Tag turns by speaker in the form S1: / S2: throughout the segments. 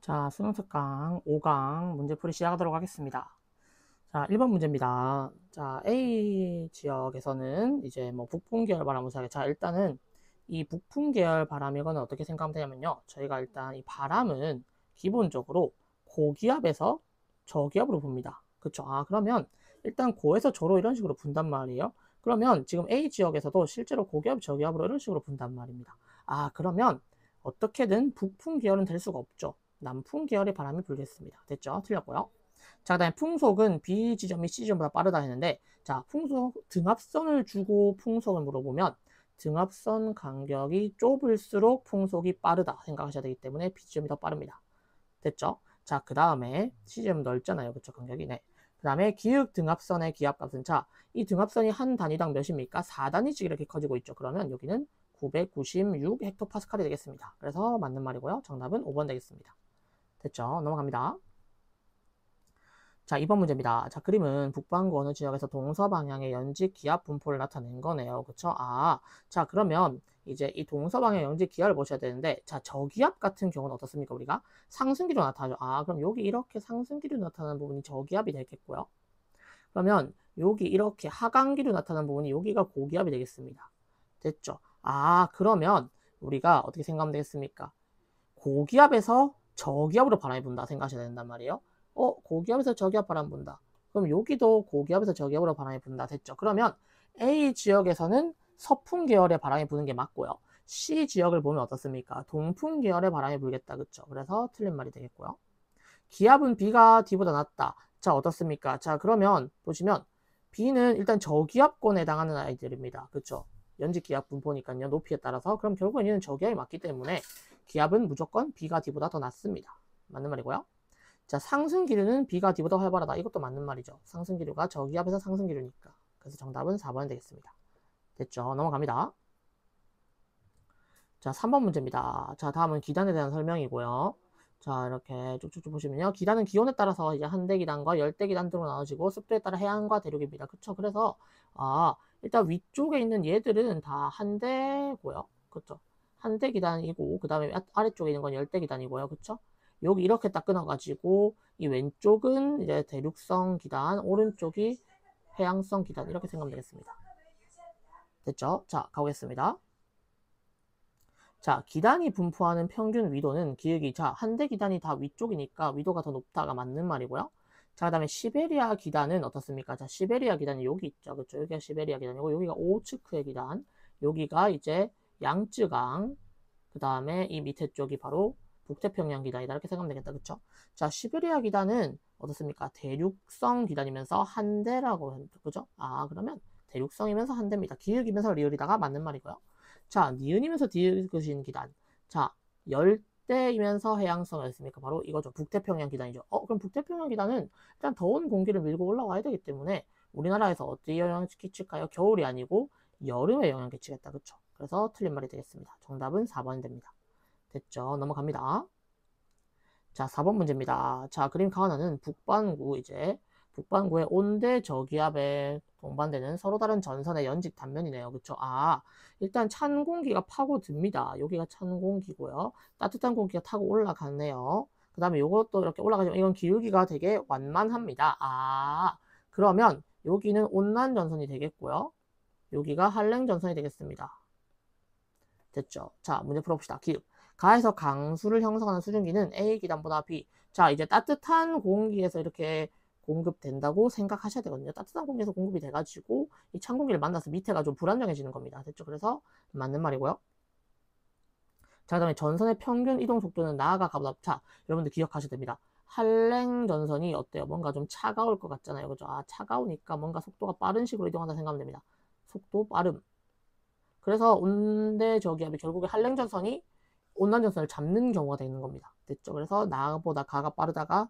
S1: 자, 수능 특강 5강 문제풀이 시작하도록 하겠습니다. 자, 1번 문제입니다. 자, A 지역에서는 이제 뭐 북풍 계열 바람 우사하게. 자, 일단은 이 북풍 계열 바람이거는 어떻게 생각하면 되냐면요. 저희가 일단 이 바람은 기본적으로 고기압에서 저기압으로 붑니다. 그쵸? 아, 그러면 일단 고에서 저로 이런 식으로 분단 말이에요. 그러면 지금 A 지역에서도 실제로 고기압, 저기압으로 이런 식으로 분단 말입니다. 아, 그러면 어떻게든 북풍 계열은 될 수가 없죠. 남풍 계열의 바람이 불겠습니다. 됐죠? 틀렸고요. 자, 그 다음에 풍속은 B 지점이 C 지점보다 빠르다 했는데, 자, 풍속 등압선을 주고 풍속을 물어보면 등압선 간격이 좁을수록 풍속이 빠르다 생각하셔야 되기 때문에 B 지점이 더 빠릅니다. 됐죠? 자, 그 다음에 C 지점 넓잖아요. 그쵸? 간격이. 네. 그 다음에 기역 등압선의 기압값은, 자, 이 등압선이 한 단위당 몇입니까? 4단위씩 이렇게 커지고 있죠. 그러면 여기는 996 헥토파스칼이 되겠습니다. 그래서 맞는 말이고요. 정답은 5번 되겠습니다. 됐죠? 넘어갑니다. 자, 2번 문제입니다. 자, 그림은 북반구 어느 지역에서 동서방향의 연직 기압 분포를 나타낸 거네요. 그쵸? 아, 자, 그러면 이제 이 동서방향 연직 기압을 보셔야 되는데, 자, 저기압 같은 경우는 어떻습니까? 우리가 상승기로 나타나죠. 아, 그럼 여기 이렇게 상승기로 나타나는 부분이 저기압이 되겠고요. 그러면 여기 이렇게 하강기로 나타나는 부분이 여기가 고기압이 되겠습니다. 됐죠? 아, 그러면 우리가 어떻게 생각하면 되겠습니까? 고기압에서 저기압으로 바람이 분다 생각하셔야 된단 말이에요. 고기압에서 저기압 바람 분다. 그럼 여기도 고기압에서 저기압으로 바람이 분다. 됐죠? 그러면 A 지역에서는 서풍 계열의 바람이 부는 게 맞고요. C 지역을 보면 어떻습니까? 동풍 계열의 바람이 불겠다. 그쵸? 그래서 틀린 말이 되겠고요. 기압은 B가 D보다 낮다. 자, 어떻습니까? 자, 그러면 보시면 B는 일단 저기압권에 해당하는 아이들입니다. 그쵸? 연직 기압 분포니까요. 높이에 따라서. 그럼 결국은 얘는 저기압이 맞기 때문에 기압은 무조건 B가 D보다 더 낮습니다. 맞는 말이고요. 자, 상승 기류는 B가 D보다 활발하다. 이것도 맞는 말이죠. 상승 기류가 저기압에서 상승 기류니까. 그래서 정답은 4번 되겠습니다. 됐죠? 넘어갑니다. 자, 3번 문제입니다. 자, 다음은 기단에 대한 설명이고요. 자, 이렇게 쭉쭉쭉 보시면요. 기단은 기온에 따라서 이제 한대 기단과 열대 기단 등으로 나눠지고 습도에 따라 해안과 대륙입니다. 그쵸? 그래서, 일단 위쪽에 있는 얘들은 다 한대고요. 그쵸? 한대 기단이고, 그 다음에 아래쪽에 있는 건 열대 기단이고요. 그쵸? 여기 이렇게 딱 끊어가지고, 이 왼쪽은 이제 대륙성 기단, 오른쪽이 해양성 기단, 이렇게 생각하면 되겠습니다. 됐죠? 자, 가보겠습니다. 자, 기단이 분포하는 평균 위도는 기역이, 자, 한대 기단이 다 위쪽이니까 위도가 더 높다가 맞는 말이고요. 자, 그 다음에 시베리아 기단은 어떻습니까? 자, 시베리아 기단이 여기 있죠. 그쵸? 여기가 시베리아 기단이고, 여기가 오호츠크의 기단, 여기가 이제 양쯔강, 그 다음에 이 밑에 쪽이 바로 북태평양 기단이다. 이렇게 생각하면 되겠다. 그쵸? 자, 시베리아 기단은 어떻습니까? 대륙성 기단이면서 한대라고, 그죠? 아, 그러면 대륙성이면서 한대입니다. 기역이면서 리을이다가 맞는 말이고요. 자, 니은이면서 디귿인 기단. 자, 열대이면서 해양성이었습니까? 바로 이거죠. 북태평양 기단이죠. 그럼 북태평양 기단은 일단 더운 공기를 밀고 올라와야 되기 때문에 우리나라에서 어떻게 영향을 끼칠까요? 겨울이 아니고 여름에 영향을 끼치겠다. 그쵸? 그래서 틀린 말이 되겠습니다. 정답은 4번이 됩니다. 됐죠? 넘어갑니다. 자, 4번 문제입니다. 자, 그림 가운데는 북반구의 온대 저기압에 동반되는 서로 다른 전선의 연직 단면이네요. 그쵸? 아, 일단 찬 공기가 파고듭니다. 여기가 찬 공기고요. 따뜻한 공기가 타고 올라가네요. 그 다음에 이것도 이렇게 올라가지만 이건 기울기가 되게 완만합니다. 아, 그러면 여기는 온난 전선이 되겠고요. 여기가 한랭 전선이 되겠습니다. 됐죠? 자, 문제 풀어봅시다. 기읍. 가에서 강수를 형성하는 수증기는 A 기단보다 B. 자, 이제 따뜻한 공기에서 이렇게 공급된다고 생각하셔야 되거든요. 따뜻한 공기에서 공급이 돼가지고 이 찬 공기를 만나서 밑에가 좀 불안정해지는 겁니다. 됐죠? 그래서 맞는 말이고요. 자, 그 다음에 전선의 평균 이동 속도는 나아가 가보다. 자, 여러분들 기억하셔야 됩니다. 한랭 전선이 어때요? 뭔가 좀 차가울 것 같잖아요. 그죠? 아, 차가우니까 뭔가 속도가 빠른 식으로 이동한다 생각하면 됩니다. 속도 빠름. 그래서 온대 저기압이 결국에 한랭전선이 온난전선을 잡는 경우가 되는 겁니다. 됐죠? 그래서 나보다 가가 빠르다가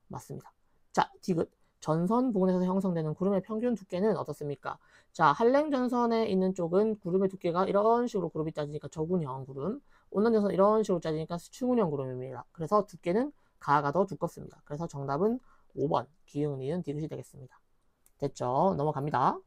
S1: 맞습니다. 자, 디귿. 전선 부근에서 형성되는 구름의 평균 두께는 어떻습니까? 자, 한랭전선에 있는 쪽은 구름의 두께가 이런 식으로 구름이 짜지니까 저군형 구름, 온난전선 이런 식으로 짜지니까 충운형 구름입니다. 그래서 두께는 가가 더 두껍습니다. 그래서 정답은 5번 기흥, 니은, 디귿이 되겠습니다. 됐죠? 넘어갑니다.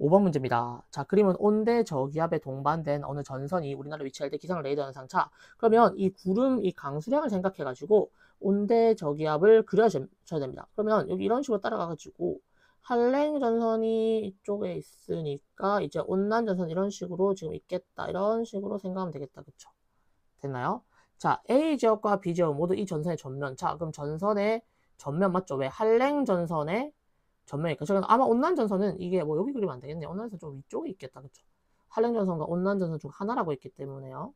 S1: 5번 문제입니다. 자, 그림은 온대 저기압에 동반된 어느 전선이 우리나라에 위치할 때 기상을 레이더 현상. 그러면 이 구름, 이 강수량을 생각해가지고 온대 저기압을 그려줘야 됩니다. 그러면 여기 이런 식으로 따라가가지고 한랭 전선이 이쪽에 있으니까 이제 온난 전선 이런 식으로 지금 있겠다. 이런 식으로 생각하면 되겠다. 그쵸? 됐나요? 자, A 지역과 B 지역 모두 이 전선의 전면. 자, 그럼 전선의 전면 맞죠? 왜? 한랭 전선의 전면이니까. 저는 아마 온난 전선은 이게 뭐 여기 그리면 안 되겠네요. 온난 전선 좀 위쪽에 있겠다. 그쵸? 한랭 전선과 온난 전선 중 하나라고 했기 때문에요.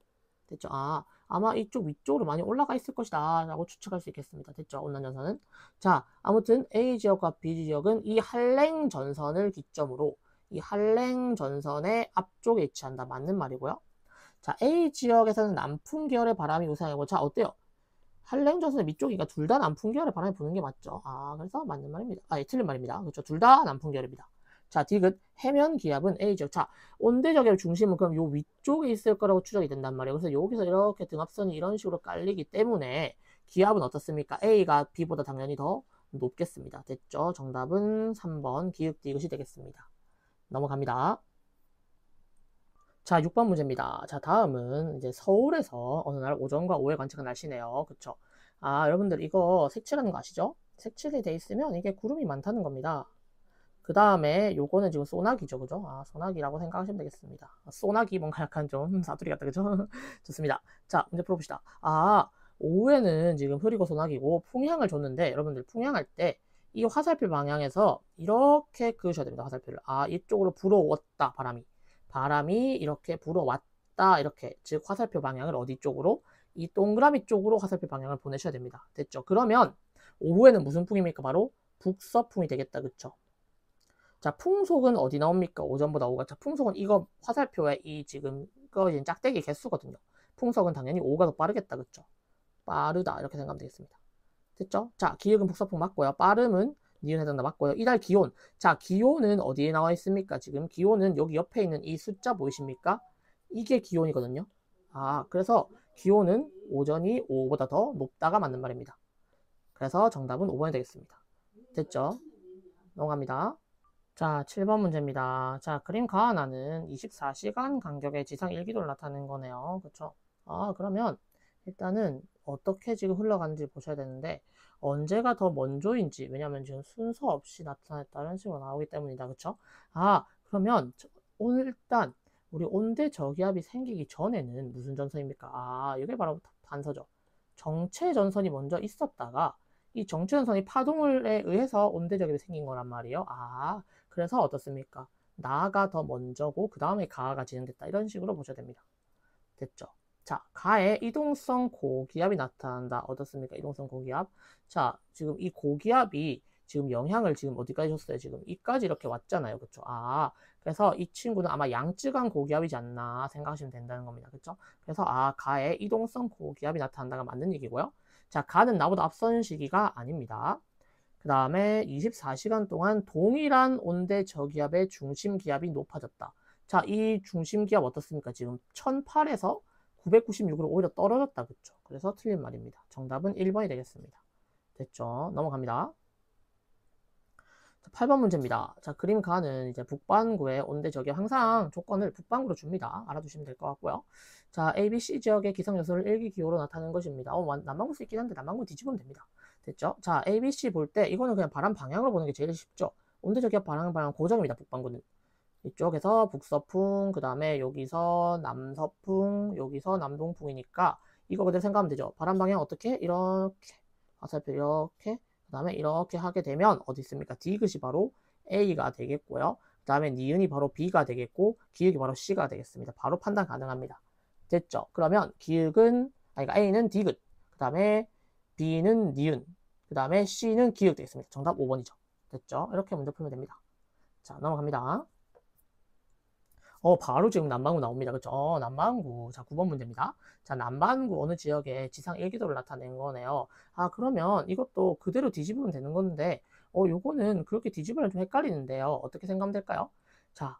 S1: 됐죠? 아, 아마 이쪽 위쪽으로 많이 올라가 있을 것이다. 라고 추측할 수 있겠습니다. 됐죠? 온난 전선은. 자, 아무튼 A 지역과 B 지역은 이 한랭 전선을 기점으로 이 한랭 전선의 앞쪽에 위치한다. 맞는 말이고요. 자, A 지역에서는 남풍 계열의 바람이 우세하고, 자, 어때요? 한랭 전선의 밑쪽이니까 둘 다 남풍 계열의 바람이 부는 게 맞죠. 아, 그래서 맞는 말입니다. 아, 예, 틀린 말입니다. 그렇죠. 둘 다 남풍 계열입니다. 자, 디귿 해면 기압은 A 지역. 자, 온대 저기압 중심은 그럼 요 위쪽에 있을 거라고 추정이 된단 말이에요. 그래서 여기서 이렇게 등압선이 이런 식으로 깔리기 때문에 기압은 어떻습니까? A가 B보다 당연히 더 높겠습니다. 됐죠? 정답은 3번 기역 디귿이 되겠습니다. 넘어갑니다. 자, 6번 문제입니다. 자, 다음은 이제 서울에서 어느 날 오전과 오후에 관측한 날씨네요. 그쵸? 아, 여러분들 이거 색칠하는 거 아시죠? 색칠이 돼 있으면 이게 구름이 많다는 겁니다. 그 다음에 요거는 지금 소나기죠. 그죠? 아, 소나기라고 생각하시면 되겠습니다. 소나기 뭔가 약간 좀 사투리 같다. 그죠? 좋습니다. 자, 문제 풀어봅시다. 아, 오후에는 지금 흐리고 소나기고 풍향을 줬는데 여러분들 풍향할 때 이 화살표 방향에서 이렇게 그으셔야 됩니다. 화살표를. 아, 이쪽으로 불어왔다. 바람이 이렇게 불어왔다. 이렇게 즉 화살표 방향을 어디 쪽으로? 이 동그라미 쪽으로 화살표 방향을 보내셔야 됩니다. 됐죠? 그러면 오후에는 무슨 풍입니까? 바로 북서풍이 되겠다. 그쵸? 자, 풍속은 어디 나옵니까? 오전보다 오후가. 자, 풍속은 이거 화살표에 이 지금 이거 짝대기 개수거든요. 풍속은 당연히 오후가 더 빠르겠다. 그쵸? 빠르다. 이렇게 생각하면 되겠습니다. 됐죠? 자, 기역은 북서풍 맞고요. 빠름은 니은 해당다 맞고요. 이달 기온. 자, 기온은 어디에 나와 있습니까? 지금 기온은 여기 옆에 있는 이 숫자 보이십니까? 이게 기온이거든요. 아, 그래서 기온은 오전이 오후보다 더 높다가 맞는 말입니다. 그래서 정답은 5번이 되겠습니다. 됐죠? 넘어갑니다. 자, 7번 문제입니다. 자, 그림 가하나는 24시간 간격의 지상 일기도를 나타내는 거네요. 그쵸? 아, 그러면 일단은 어떻게 지금 흘러가는지 보셔야 되는데 언제가 더 먼저인지, 왜냐면 지금 순서 없이 나타냈다는 식으로 나오기 때문이다. 그쵸? 아, 그러면 오늘 일단 우리 온대 저기압이 생기기 전에는 무슨 전선입니까? 아, 이게 바로 단서죠. 정체 전선이 먼저 있었다가 이 정체 전선이 파동에 의해서 온대 저기압이 생긴 거란 말이에요. 아, 그래서 어떻습니까? 나가 더 먼저고 그 다음에 가가 진행됐다. 이런 식으로 보셔야 됩니다. 됐죠? 자, 가에 이동성 고기압이 나타난다. 어떻습니까? 이동성 고기압. 자, 지금 이 고기압이 지금 영향을 지금 어디까지 줬어요? 지금 이까지 이렇게 왔잖아요. 그쵸? 아, 그래서 이 친구는 아마 양쯔강 고기압이지 않나 생각하시면 된다는 겁니다. 그쵸? 그래서 아, 가에 이동성 고기압이 나타난다가 맞는 얘기고요. 자, 가는 나보다 앞선 시기가 아닙니다. 그 다음에 24시간 동안 동일한 온대 저기압의 중심 기압이 높아졌다. 자, 이 중심 기압 어떻습니까? 지금 1008에서 996으로 오히려 떨어졌다. 그쵸? 그래서 틀린 말입니다. 정답은 1번이 되겠습니다. 됐죠? 넘어갑니다. 자, 8번 문제입니다. 자, 그림 가는 이제 북반구의 온대 저기압 항상 조건을 북반구로 줍니다. 알아두시면 될 것 같고요. 자, ABC 지역의 기상 요소를 일기기호로 나타내는 것입니다. 남반구 수 있긴 한데 남반구 뒤집으면 됩니다. 됐죠? 자, ABC 볼 때 이거는 그냥 바람 방향으로 보는 게 제일 쉽죠. 온대 저기압 방향 고정입니다. 북반구는. 이쪽에서 북서풍, 그 다음에 여기서 남서풍, 여기서 남동풍이니까 이거 그대로 생각하면 되죠. 바람 방향 어떻게? 이렇게 화살표 이렇게 그 다음에 이렇게 하게 되면 어디 있습니까? 디귿이 바로 A가 되겠고요. 그 다음에 니은이 바로 B가 되겠고 기역이 바로 C가 되겠습니다. 바로 판단 가능합니다. 됐죠? 그러면 기역은 그러니까 A는 디귿, 그 다음에 B는 니은, 그 다음에 C는 기역 되겠습니다. 정답 5번이죠. 됐죠? 이렇게 문제 풀면 됩니다. 자, 넘어갑니다. 바로 지금 남반구 나옵니다. 그쵸? 남반구. 자, 9번 문제입니다. 자, 남반구 어느 지역에 지상 일기도를 나타낸 거네요. 아, 그러면 이것도 그대로 뒤집으면 되는 건데, 요거는 그렇게 뒤집으면 좀 헷갈리는데요. 어떻게 생각하면 될까요? 자,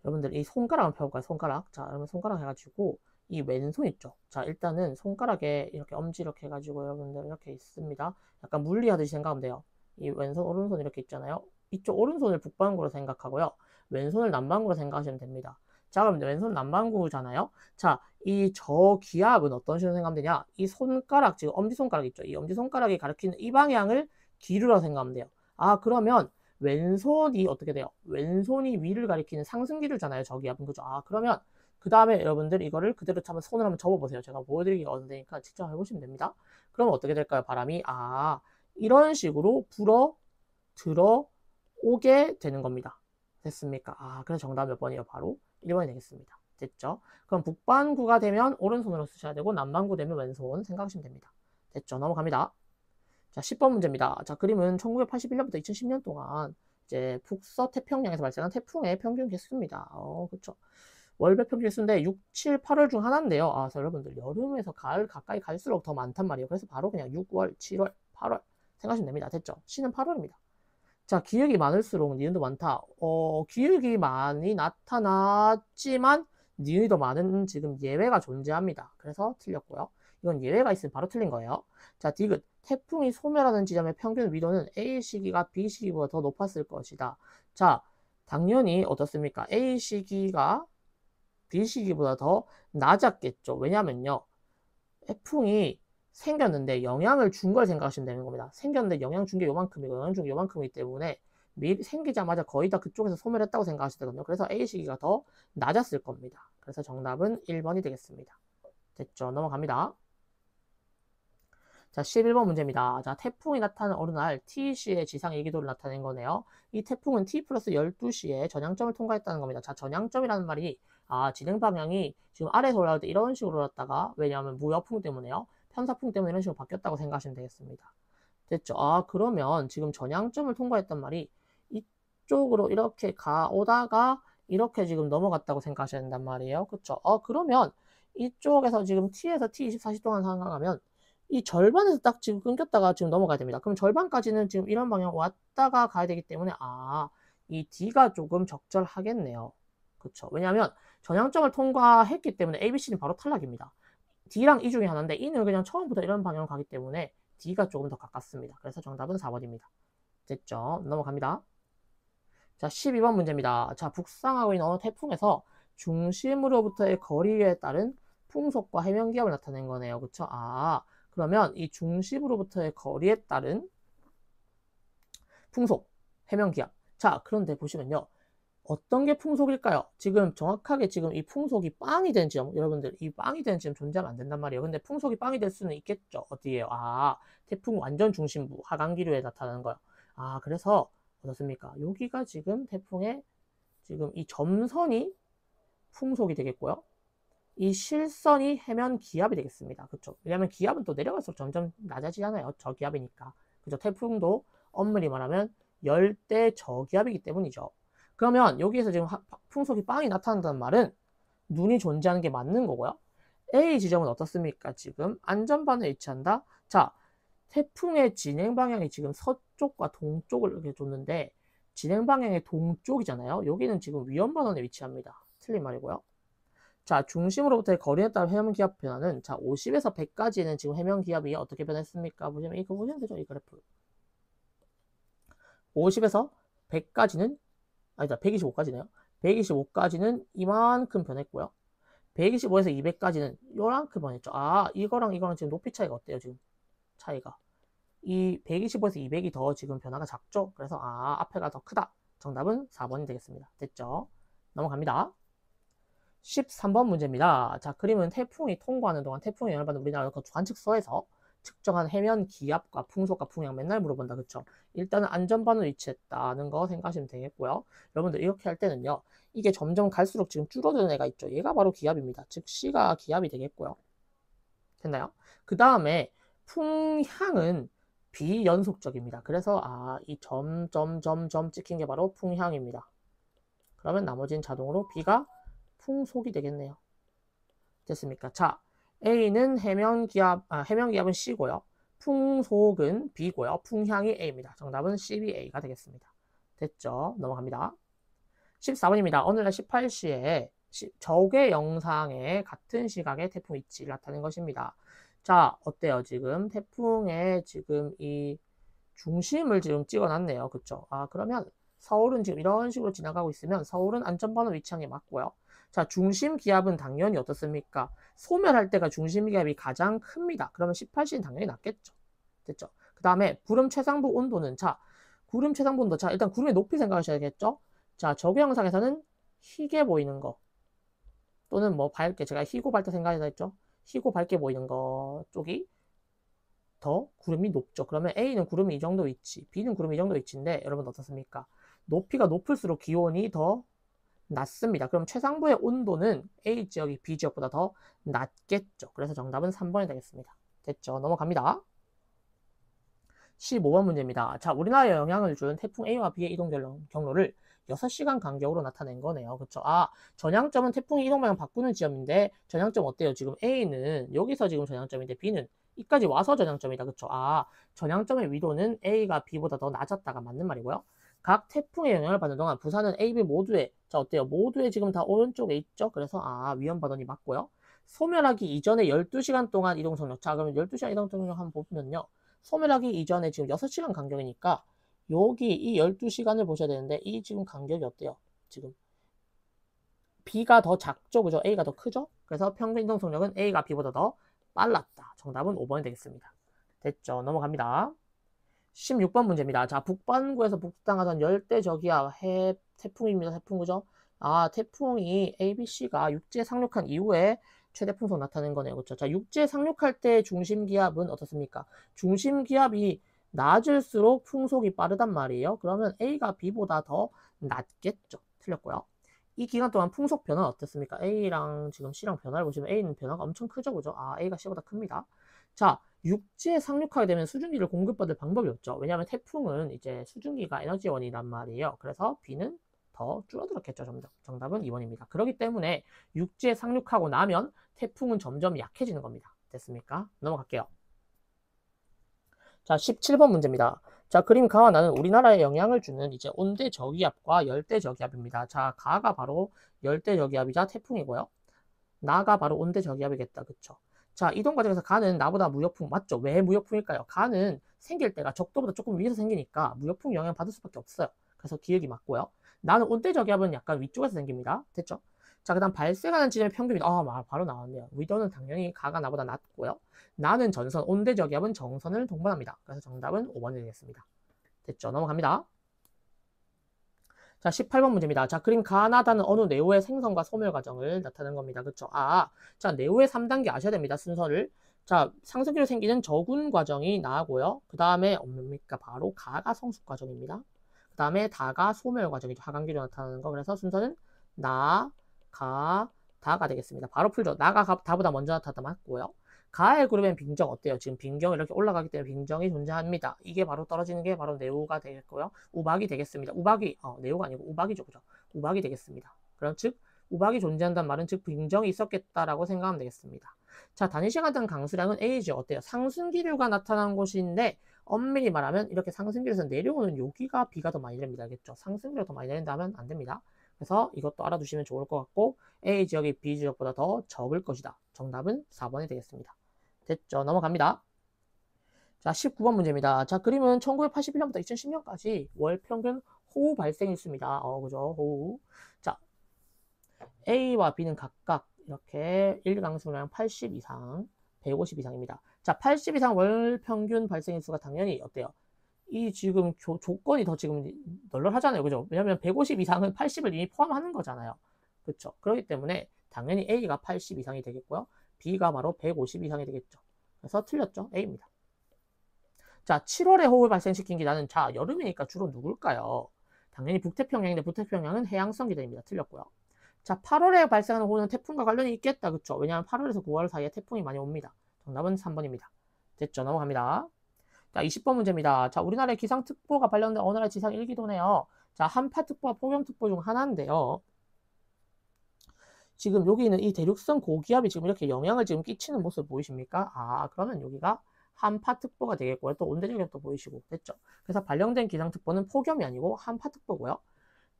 S1: 여러분들 이 손가락 한번 펴볼까요? 손가락. 자, 여러분 손가락 해가지고, 이 왼손 있죠? 자, 일단은 손가락에 이렇게 엄지 이렇게 해가지고 여러분들 이렇게 있습니다. 약간 물리하듯이 생각하면 돼요. 이 왼손, 오른손 이렇게 있잖아요. 이쪽 오른손을 북반구로 생각하고요. 왼손을 남반구로 생각하시면 됩니다. 자, 그럼 왼손 남반구잖아요. 자, 이 저기압은 어떤 식으로 생각하면 되냐? 이 손가락, 지금 엄지손가락 있죠? 이 엄지손가락이 가리키는 이 방향을 기류라고 생각하면 돼요. 아, 그러면 왼손이 어떻게 돼요? 왼손이 위를 가리키는 상승기류잖아요. 저기압은. 그죠? 아, 그러면 그 다음에 여러분들 이거를 그대로 한번 손을 한번 접어보세요. 제가 보여드리기가 어려우니까 직접 해보시면 됩니다. 그럼 어떻게 될까요? 바람이 이런 식으로 불어 들어오게 되는 겁니다. 됐습니까? 그래서 정답 몇 번이에요? 바로 1번이 되겠습니다. 됐죠? 그럼 북반구가 되면 오른손으로 쓰셔야 되고 남반구 되면 왼손 생각하시면 됩니다. 됐죠? 넘어갑니다. 자, 10번 문제입니다. 자, 그림은 1981년부터 2010년 동안 이제 북서태평양에서 발생한 태풍의 평균 개수입니다. 그렇죠. 월별 평균 개수인데 6, 7, 8월 중 하나인데요. 그래서 여러분들 여름에서 가을 가까이 갈수록 더 많단 말이에요. 그래서 바로 그냥 6월, 7월, 8월 생각하시면 됩니다. 됐죠? 시는 8월입니다. 자, 기역이 많을수록 니은도 많다. 기역이 많이 나타났지만 니은이 더 많은 지금 예외가 존재합니다. 그래서 틀렸고요. 이건 예외가 있으면 바로 틀린 거예요. 자, 디귿. 태풍이 소멸하는 지점의 평균 위도는 A 시기가 B 시기보다 더 높았을 것이다. 자, 당연히 어떻습니까? A 시기가 B 시기보다 더 낮았겠죠. 왜냐면요. 태풍이 생겼는데 영향을 준 걸 생각하시면 되는 겁니다. 생겼는데 영향 준 게 요만큼이고 영향 준 게 요만큼이기 때문에 생기자마자 거의 다 그쪽에서 소멸했다고 생각하시거든요. 그래서 A 시기가 더 낮았을 겁니다. 그래서 정답은 1번이 되겠습니다. 됐죠? 넘어갑니다. 자, 11번 문제입니다. 자, 태풍이 나타나는 어느 날 T시의 지상 일기도를 나타낸 거네요. 이 태풍은 T 플러스 12시에 전향점을 통과했다는 겁니다. 자, 전향점이라는 말이 진행 방향이 지금 아래에서 올라올 때 이런 식으로 올랐다가 왜냐하면 무여풍 때문에요. 편사풍 때문에 이런 식으로 바뀌었다고 생각하시면 되겠습니다. 됐죠? 그러면 지금 전향점을 통과했단 말이 이쪽으로 이렇게 오다가 이렇게 지금 넘어갔다고 생각하셔야 된단 말이에요. 그쵸? 그러면 이쪽에서 지금 T에서 T24시 동안 상승하면 이 절반에서 딱 지금 끊겼다가 지금 넘어가야 됩니다. 그럼 절반까지는 지금 이런 방향 왔다가 가야 되기 때문에 이 D가 조금 적절하겠네요. 그쵸? 왜냐하면 전향점을 통과했기 때문에 ABC는 바로 탈락입니다. D랑 E 중에 하나인데 E는 그냥 처음부터 이런 방향으로 가기 때문에 D가 조금 더 가깝습니다. 그래서 정답은 4번입니다. 됐죠? 넘어갑니다. 자, 12번 문제입니다. 자, 북상하고 있는 어느 태풍에서 중심으로부터의 거리에 따른 풍속과 해면기압을 나타낸 거네요. 그쵸? 그러면 이 중심으로부터의 거리에 따른 풍속, 해면기압. 자, 그런데 보시면요. 어떤 게 풍속일까요? 지금 정확하게 지금 이 풍속이 빵이 된 지점, 여러분들 이 빵이 된 지점 존재하면 안 된단 말이에요. 근데 풍속이 빵이 될 수는 있겠죠. 어디에요? 태풍 완전 중심부, 하강기류에 나타나는 거요. 그래서 어떻습니까? 여기가 지금 태풍의 지금 이 점선이 풍속이 되겠고요. 이 실선이 해면 기압이 되겠습니다. 그렇죠? 왜냐하면 기압은 또 내려갈수록 점점 낮아지잖아요. 저기압이니까. 그죠? 태풍도 엄밀히 말하면 열대 저기압이기 때문이죠. 그러면 여기에서 지금 풍속이 빵이 나타난다는 말은 눈이 존재하는 게 맞는 거고요. A 지점은 어떻습니까? 지금 안전반에 위치한다. 자, 태풍의 진행 방향이 지금 서쪽과 동쪽을 이렇게 줬는데 진행 방향이 동쪽이잖아요. 여기는 지금 위험반원에 위치합니다. 틀린 말이고요. 자, 중심으로부터의 거리에 따른 해면기압 변화는 50에서 100까지는 지금 해면기압이 어떻게 변했습니까? 보시면 이거 보시면 되죠. 이 그래프. 50에서 100까지는 125까지네요. 125까지는 이만큼 변했고요. 125에서 200까지는 요만큼 변했죠. 이거랑 이거랑 지금 높이 차이가 어때요? 지금 차이가. 이 125에서 200이 더 지금 변화가 작죠? 그래서 앞에가 더 크다. 정답은 4번이 되겠습니다. 됐죠? 넘어갑니다. 13번 문제입니다. 자, 그림은 태풍이 통과하는 동안 태풍에 영향을 받는 우리나라 관측소에서 측정한 해면 기압과 풍속과 풍향 맨날 물어본다. 그쵸? 일단은 안전반을 위치했다는 거 생각하시면 되겠고요. 여러분들 이렇게 할 때는요. 이게 점점 갈수록 지금 줄어드는 애가 있죠. 얘가 바로 기압입니다. 즉 C가 기압이 되겠고요. 됐나요? 그 다음에 풍향은 비연속적입니다. 그래서 이 점 찍힌 게 바로 풍향입니다. 그러면 나머지는 자동으로 B가 풍속이 되겠네요. 됐습니까? 자, A는 해면기압은 C고요. 풍속은 B고요. 풍향이 A입니다. 정답은 CBA가 되겠습니다. 됐죠? 넘어갑니다. 14번입니다. 오늘날 18시에 적의 영상에 같은 시각의 태풍 위치를 나타낸 것입니다. 자, 어때요? 지금 태풍의 지금 이 중심을 지금 찍어놨네요. 그쵸? 그러면 서울은 지금 이런 식으로 지나가고 있으면 서울은 안전번호 위치한 게 맞고요. 자, 중심 기압은 당연히 어떻습니까? 소멸할 때가 중심 기압이 가장 큽니다. 그러면 18C는 당연히 낮겠죠. 됐죠? 그 다음에 구름 최상부 온도는, 자, 구름 최상부 온도, 자, 일단 구름의 높이 생각하셔야겠죠? 자, 저기 영상에서는 희게 보이는 거, 또는 뭐 밝게, 제가 희고 밝다 생각해서 했죠? 희고 밝게 보이는 거 쪽이 더 구름이 높죠. 그러면 A는 구름이 이 정도 위치, B는 구름이 이 정도 위치인데, 여러분 어떻습니까? 높이가 높을수록 기온이 더 낮습니다. 그럼 최상부의 온도는 A 지역이 B 지역보다 더 낮겠죠. 그래서 정답은 3번이 되겠습니다. 됐죠? 넘어갑니다. 15번 문제입니다. 자, 우리나라에 영향을 준 태풍 A와 B의 이동 경로를 6시간 간격으로 나타낸 거네요. 그쵸? 아, 전향점은 태풍이 이동 방향 바꾸는 지점인데, 전향점 어때요? 지금 A는 여기서 지금 전향점인데, B는 이까지 와서 전향점이다. 그쵸? 아, 전향점의 위도는 A가 B보다 더 낮았다가 맞는 말이고요. 각 태풍의 영향을 받는 동안 부산은 A, B 모두에, 자, 어때요? 모두에 지금 다 오른쪽에 있죠? 그래서, 아, 위험받으니 맞고요. 소멸하기 이전에 12시간 동안 이동 속력. 자, 그러면 12시간 이동 속력 한번 보면요. 소멸하기 이전에 지금 6시간 간격이니까 여기 이 12시간을 보셔야 되는데 이 지금 간격이 어때요? 지금 B가 더 작죠? 그죠? A가 더 크죠? 그래서 평균 이동 속력은 A가 B보다 더 빨랐다. 정답은 5번이 되겠습니다. 됐죠? 넘어갑니다. 16번 문제입니다. 자, 북반구에서 북상하던 열대저기압 태풍입니다. 태풍 그죠? 아, 태풍이 ABC가 육지에 상륙한 이후에 최대 풍속 나타낸 거네요. 그렇죠? 자, 육지에 상륙할 때 중심 기압은 어떻습니까? 중심 기압이 낮을수록 풍속이 빠르단 말이에요. 그러면 A가 B보다 더 낮겠죠. 틀렸고요. 이 기간 동안 풍속 변화는 어떻습니까? A랑 지금 C랑 변화를 보시면 A는 변화가 엄청 크죠. 그죠? 아, A가 C보다 큽니다. 자, 육지에 상륙하게 되면 수증기를 공급받을 방법이 없죠. 왜냐하면 태풍은 이제 수증기가 에너지원이란 말이에요. 그래서 B는 더 줄어들었겠죠. 정답은 2번입니다. 그렇기 때문에 육지에 상륙하고 나면 태풍은 점점 약해지는 겁니다. 됐습니까? 넘어갈게요. 자, 17번 문제입니다. 자, 그림 가와 나는 우리나라에 영향을 주는 이제 온대 저기압과 열대 저기압입니다. 자, 가가 바로 열대 저기압이자 태풍이고요. 나가 바로 온대 저기압이겠다. 그쵸? 자, 이동 과정에서 가는 나보다 무역풍 맞죠? 왜 무역풍일까요? 가는 생길 때가 적도보다 조금 위에서 생기니까 무역풍 영향 받을 수밖에 없어요. 그래서 기억이 맞고요. 나는 온대 저기압은 약간 위쪽에서 생깁니다. 됐죠? 자, 그 다음 발생하는 지점의 평균이 바로 나왔네요. 위도는 당연히 가가 나보다 낮고요. 나는 전선, 온대 저기압은 정선을 동반합니다. 그래서 정답은 5번이 되겠습니다. 됐죠? 넘어갑니다. 자, 18번 문제입니다. 자, 그림 가나다는 어느 네오의 생성과 소멸 과정을 나타내는 겁니다. 그쵸? 아, 자, 네오의 3단계 아셔야 됩니다. 순서를. 자, 상승기로 생기는 저군 과정이 나고요. 그 다음에 뭡니까? 바로 가가 성숙 과정입니다. 그 다음에 다가 소멸 과정이죠. 하강기로 나타나는 거. 그래서 순서는 나, 가, 다가 되겠습니다. 바로 풀죠. 나가 다보다 먼저 나타났다 맞고요. 가의 그룹엔 빈정 어때요? 지금 빈경이 이렇게 올라가기 때문에 빈정이 존재합니다. 이게 바로 떨어지는 게 바로 네오가 되겠고요. 우박이 되겠습니다. 우박이 네오가 아니고 우박이죠. 그죠? 우박이 되겠습니다. 그럼 즉 우박이 존재한다는 말은 즉 빈정이 있었겠다라고 생각하면 되겠습니다. 자, 단위시간 강수량은 A죠. 어때요? 상승기류가 나타난 곳인데 엄밀히 말하면 이렇게 상승기류에서 내려오는 여기가 B가 더 많이 됩니다. 알겠죠? 상승기류가 더 많이 내린다면 안 됩니다. 그래서 이것도 알아두시면 좋을 것 같고 A 지역이 B 지역보다 더 적을 것이다. 정답은 4번이 되겠습니다. 됐죠? 넘어갑니다. 자, 19번 문제입니다. 자, 그림은 1981년부터 2010년까지 월 평균 호우 발생일수입니다. 그죠? 호우. 자, A와 B는 각각 이렇게 일강수량 80 이상, 150 이상입니다. 자, 80 이상 월 평균 발생일수가 당연히 어때요? 이 지금 조건이 더 지금 널널하잖아요. 그죠? 왜냐면 150 이상은 80을 이미 포함하는 거잖아요. 그렇죠? 그렇기 때문에 당연히 A가 80 이상이 되겠고요. B가 바로 150 이상이 되겠죠. 그래서 틀렸죠? A입니다. 자, 7월에 호우를 발생시킨 기단은 자, 여름이니까 주로 누굴까요? 당연히 북태평양인데 북태평양은 해양성 기단입니다. 틀렸고요. 자, 8월에 발생하는 호우는 태풍과 관련이 있겠다. 그쵸? 왜냐하면 8월에서 9월 사이에 태풍이 많이 옵니다. 정답은 3번입니다. 됐죠? 넘어갑니다. 자, 20번 문제입니다. 자, 우리나라의 기상특보가 발령된 어느 나라의 지상 1기도네요. 자, 한파특보와 폭염특보 중 하나인데요. 지금 여기는 이 대륙성 고기압이 지금 이렇게 영향을 지금 끼치는 모습 보이십니까? 아, 그러면 여기가 한파특보가 되겠고요. 또 온대저기압도 보이시고, 됐죠? 그래서 발령된 기상특보는 폭염이 아니고 한파특보고요.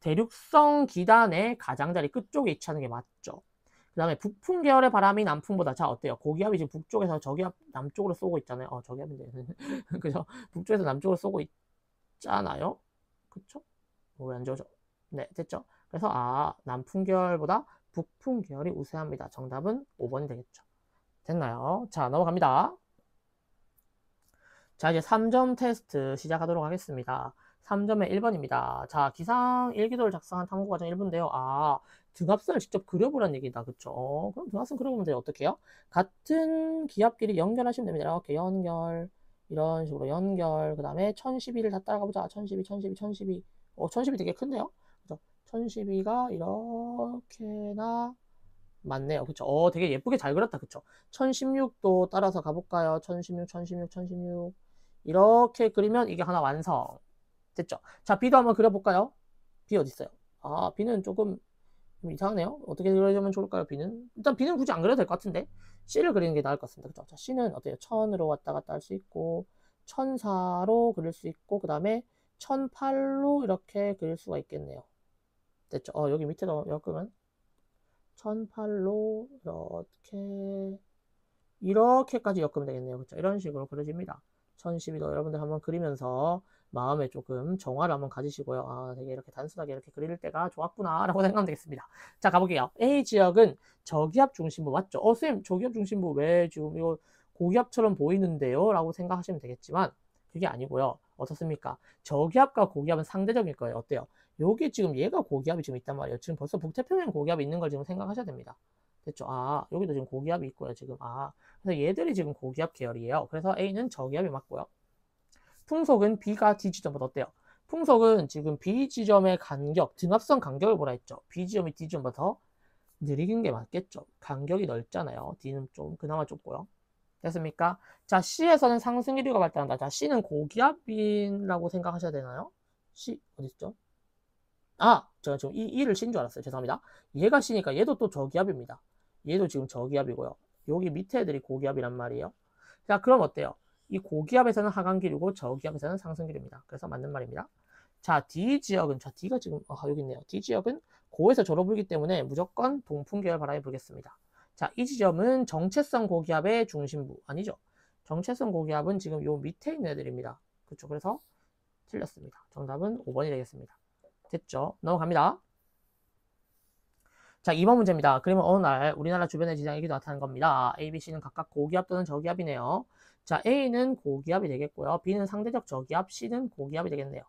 S1: 대륙성 기단의 가장자리 끝쪽에 위치하는 게 맞죠. 그 다음에 북풍 계열의 바람이 남풍보다, 자, 어때요? 고기압이 지금 북쪽에서 저기압 남쪽으로 쏘고 있잖아요. 저기압인데. 그죠? 북쪽에서 남쪽으로 쏘고 있잖아요. 그쵸? 왜 안 좋죠? 네, 됐죠? 그래서 남풍계열보다 북풍계열이 우세합니다. 정답은 5번이 되겠죠. 됐나요? 자, 넘어갑니다. 자, 이제 3점 테스트 시작하도록 하겠습니다. 3점의 1번입니다. 자, 기상 일기도를 작성한 탐구과정 1번인데요. 등압선을 직접 그려보란 얘기다. 그쵸? 그럼 등압선 그려보면 돼요. 어떻게 해요? 같은 기압끼리 연결하시면 됩니다. 이렇게 연결, 이런 식으로 연결, 그 다음에 1012를 다 따라가보자. 1012, 1012, 1012. 1012 되게 큰데요? 그죠? 1012가 이렇게나 맞네요. 그쵸? 되게 예쁘게 잘 그렸다. 그쵸? 1016도 따라서 가볼까요? 1016, 1016, 1016. 이렇게 그리면 이게 하나 완성. 됐죠? 자, B도 한번 그려볼까요? B 어디 있어요? B는 조금 이상하네요. 어떻게 그려주면 좋을까요? B는 일단 B는 굳이 안 그려도 될 것 같은데 C를 그리는 게 나을 것 같습니다. 그쵸? 자, C는 어때요? 1000으로 왔다 갔다 할 수 있고 1004로 그릴 수 있고 그 다음에 1008로 이렇게 그릴 수가 있겠네요. 됐죠? 여기 밑에도 엮으면 1008로 이렇게까지 엮으면 되겠네요. 그렇죠? 이런 식으로 그려집니다. 1012도 여러분들 한번 그리면서 마음에 조금 정화를 한번 가지시고요. 되게 이렇게 단순하게 이렇게 그릴 때가 좋았구나 라고 생각하면 되겠습니다. 자, 가볼게요. A 지역은 저기압 중심부 맞죠? 쌤, 저기압 중심부 왜 지금 이거 고기압처럼 보이는데요? 라고 생각하시면 되겠지만 그게 아니고요. 어떻습니까? 저기압과 고기압은 상대적일 거예요. 어때요? 여기 지금 얘가 고기압이 지금 있단 말이에요. 지금 벌써 북태평양 고기압이 있는 걸 지금 생각하셔야 됩니다. 됐죠? 여기도 지금 고기압이 있고요. 지금 그래서 얘들이 지금 고기압 계열이에요. 그래서 A는 저기압이 맞고요. 풍속은 B가 D 지점보다 어때요? 풍속은 지금 B 지점의 간격, 등압선 간격을 보라 했죠. B 지점이 D 지점보다 더 느린 게 맞겠죠. 간격이 넓잖아요. D는 좀 그나마 좁고요. 됐습니까? 자, C에서는 상승 기류가 발달한다. 자, C는 고기압이라고 생각하셔야 되나요? C 어디 있죠? 제가 지금 E를 C인 줄 알았어요. 죄송합니다. 얘가 C니까 얘도 또 저기압입니다. 얘도 지금 저기압이고요. 여기 밑에 애들이 고기압이란 말이에요. 자, 그럼 어때요? 이 고기압에서는 하강기류고 저기압에서는 상승기류입니다. 그래서 맞는 말입니다. 자, D 지역은, D가 지금, 여기 있네요. D 지역은 고에서 저로 불기 때문에 무조건 동풍계열 바람이 불겠습니다. 자, 이 지점은 정체성 고기압의 중심부. 아니죠. 정체성 고기압은 지금 요 밑에 있는 애들입니다. 그렇죠. 그래서 틀렸습니다. 정답은 5번이 되겠습니다. 됐죠? 넘어갑니다. 자, 2번 문제입니다. 그러면 어느 날 우리나라 주변의 지장이 나타나는 겁니다. A, B, C는 각각 고기압 또는 저기압이네요. 자, A는 고기압이 되겠고요. B는 상대적 저기압, C는 고기압이 되겠네요.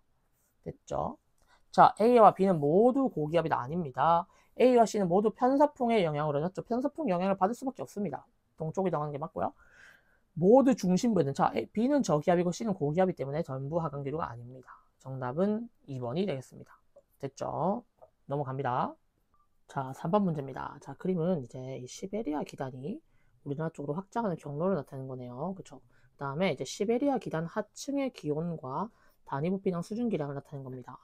S1: 됐죠? 자, A와 B는 모두 고기압이 아닙니다. A와 C는 모두 편서풍의 영향으로 졌죠. 편서풍 영향을 받을 수밖에 없습니다. 동쪽이 당하는 게 맞고요. 모두 중심부는 B는 저기압이고 C는 고기압이기 때문에 전부 하강기류가 아닙니다. 정답은 2번이 되겠습니다. 됐죠? 넘어갑니다. 자, 3번 문제입니다. 자, 그림은 이제 이 시베리아 기단이 우리나라 쪽으로 확장하는 경로를 나타내는 거네요. 그쵸? 그 다음에 이제 시베리아 기단 하층의 기온과 단위부피량 수준 기량을 나타내는 겁니다.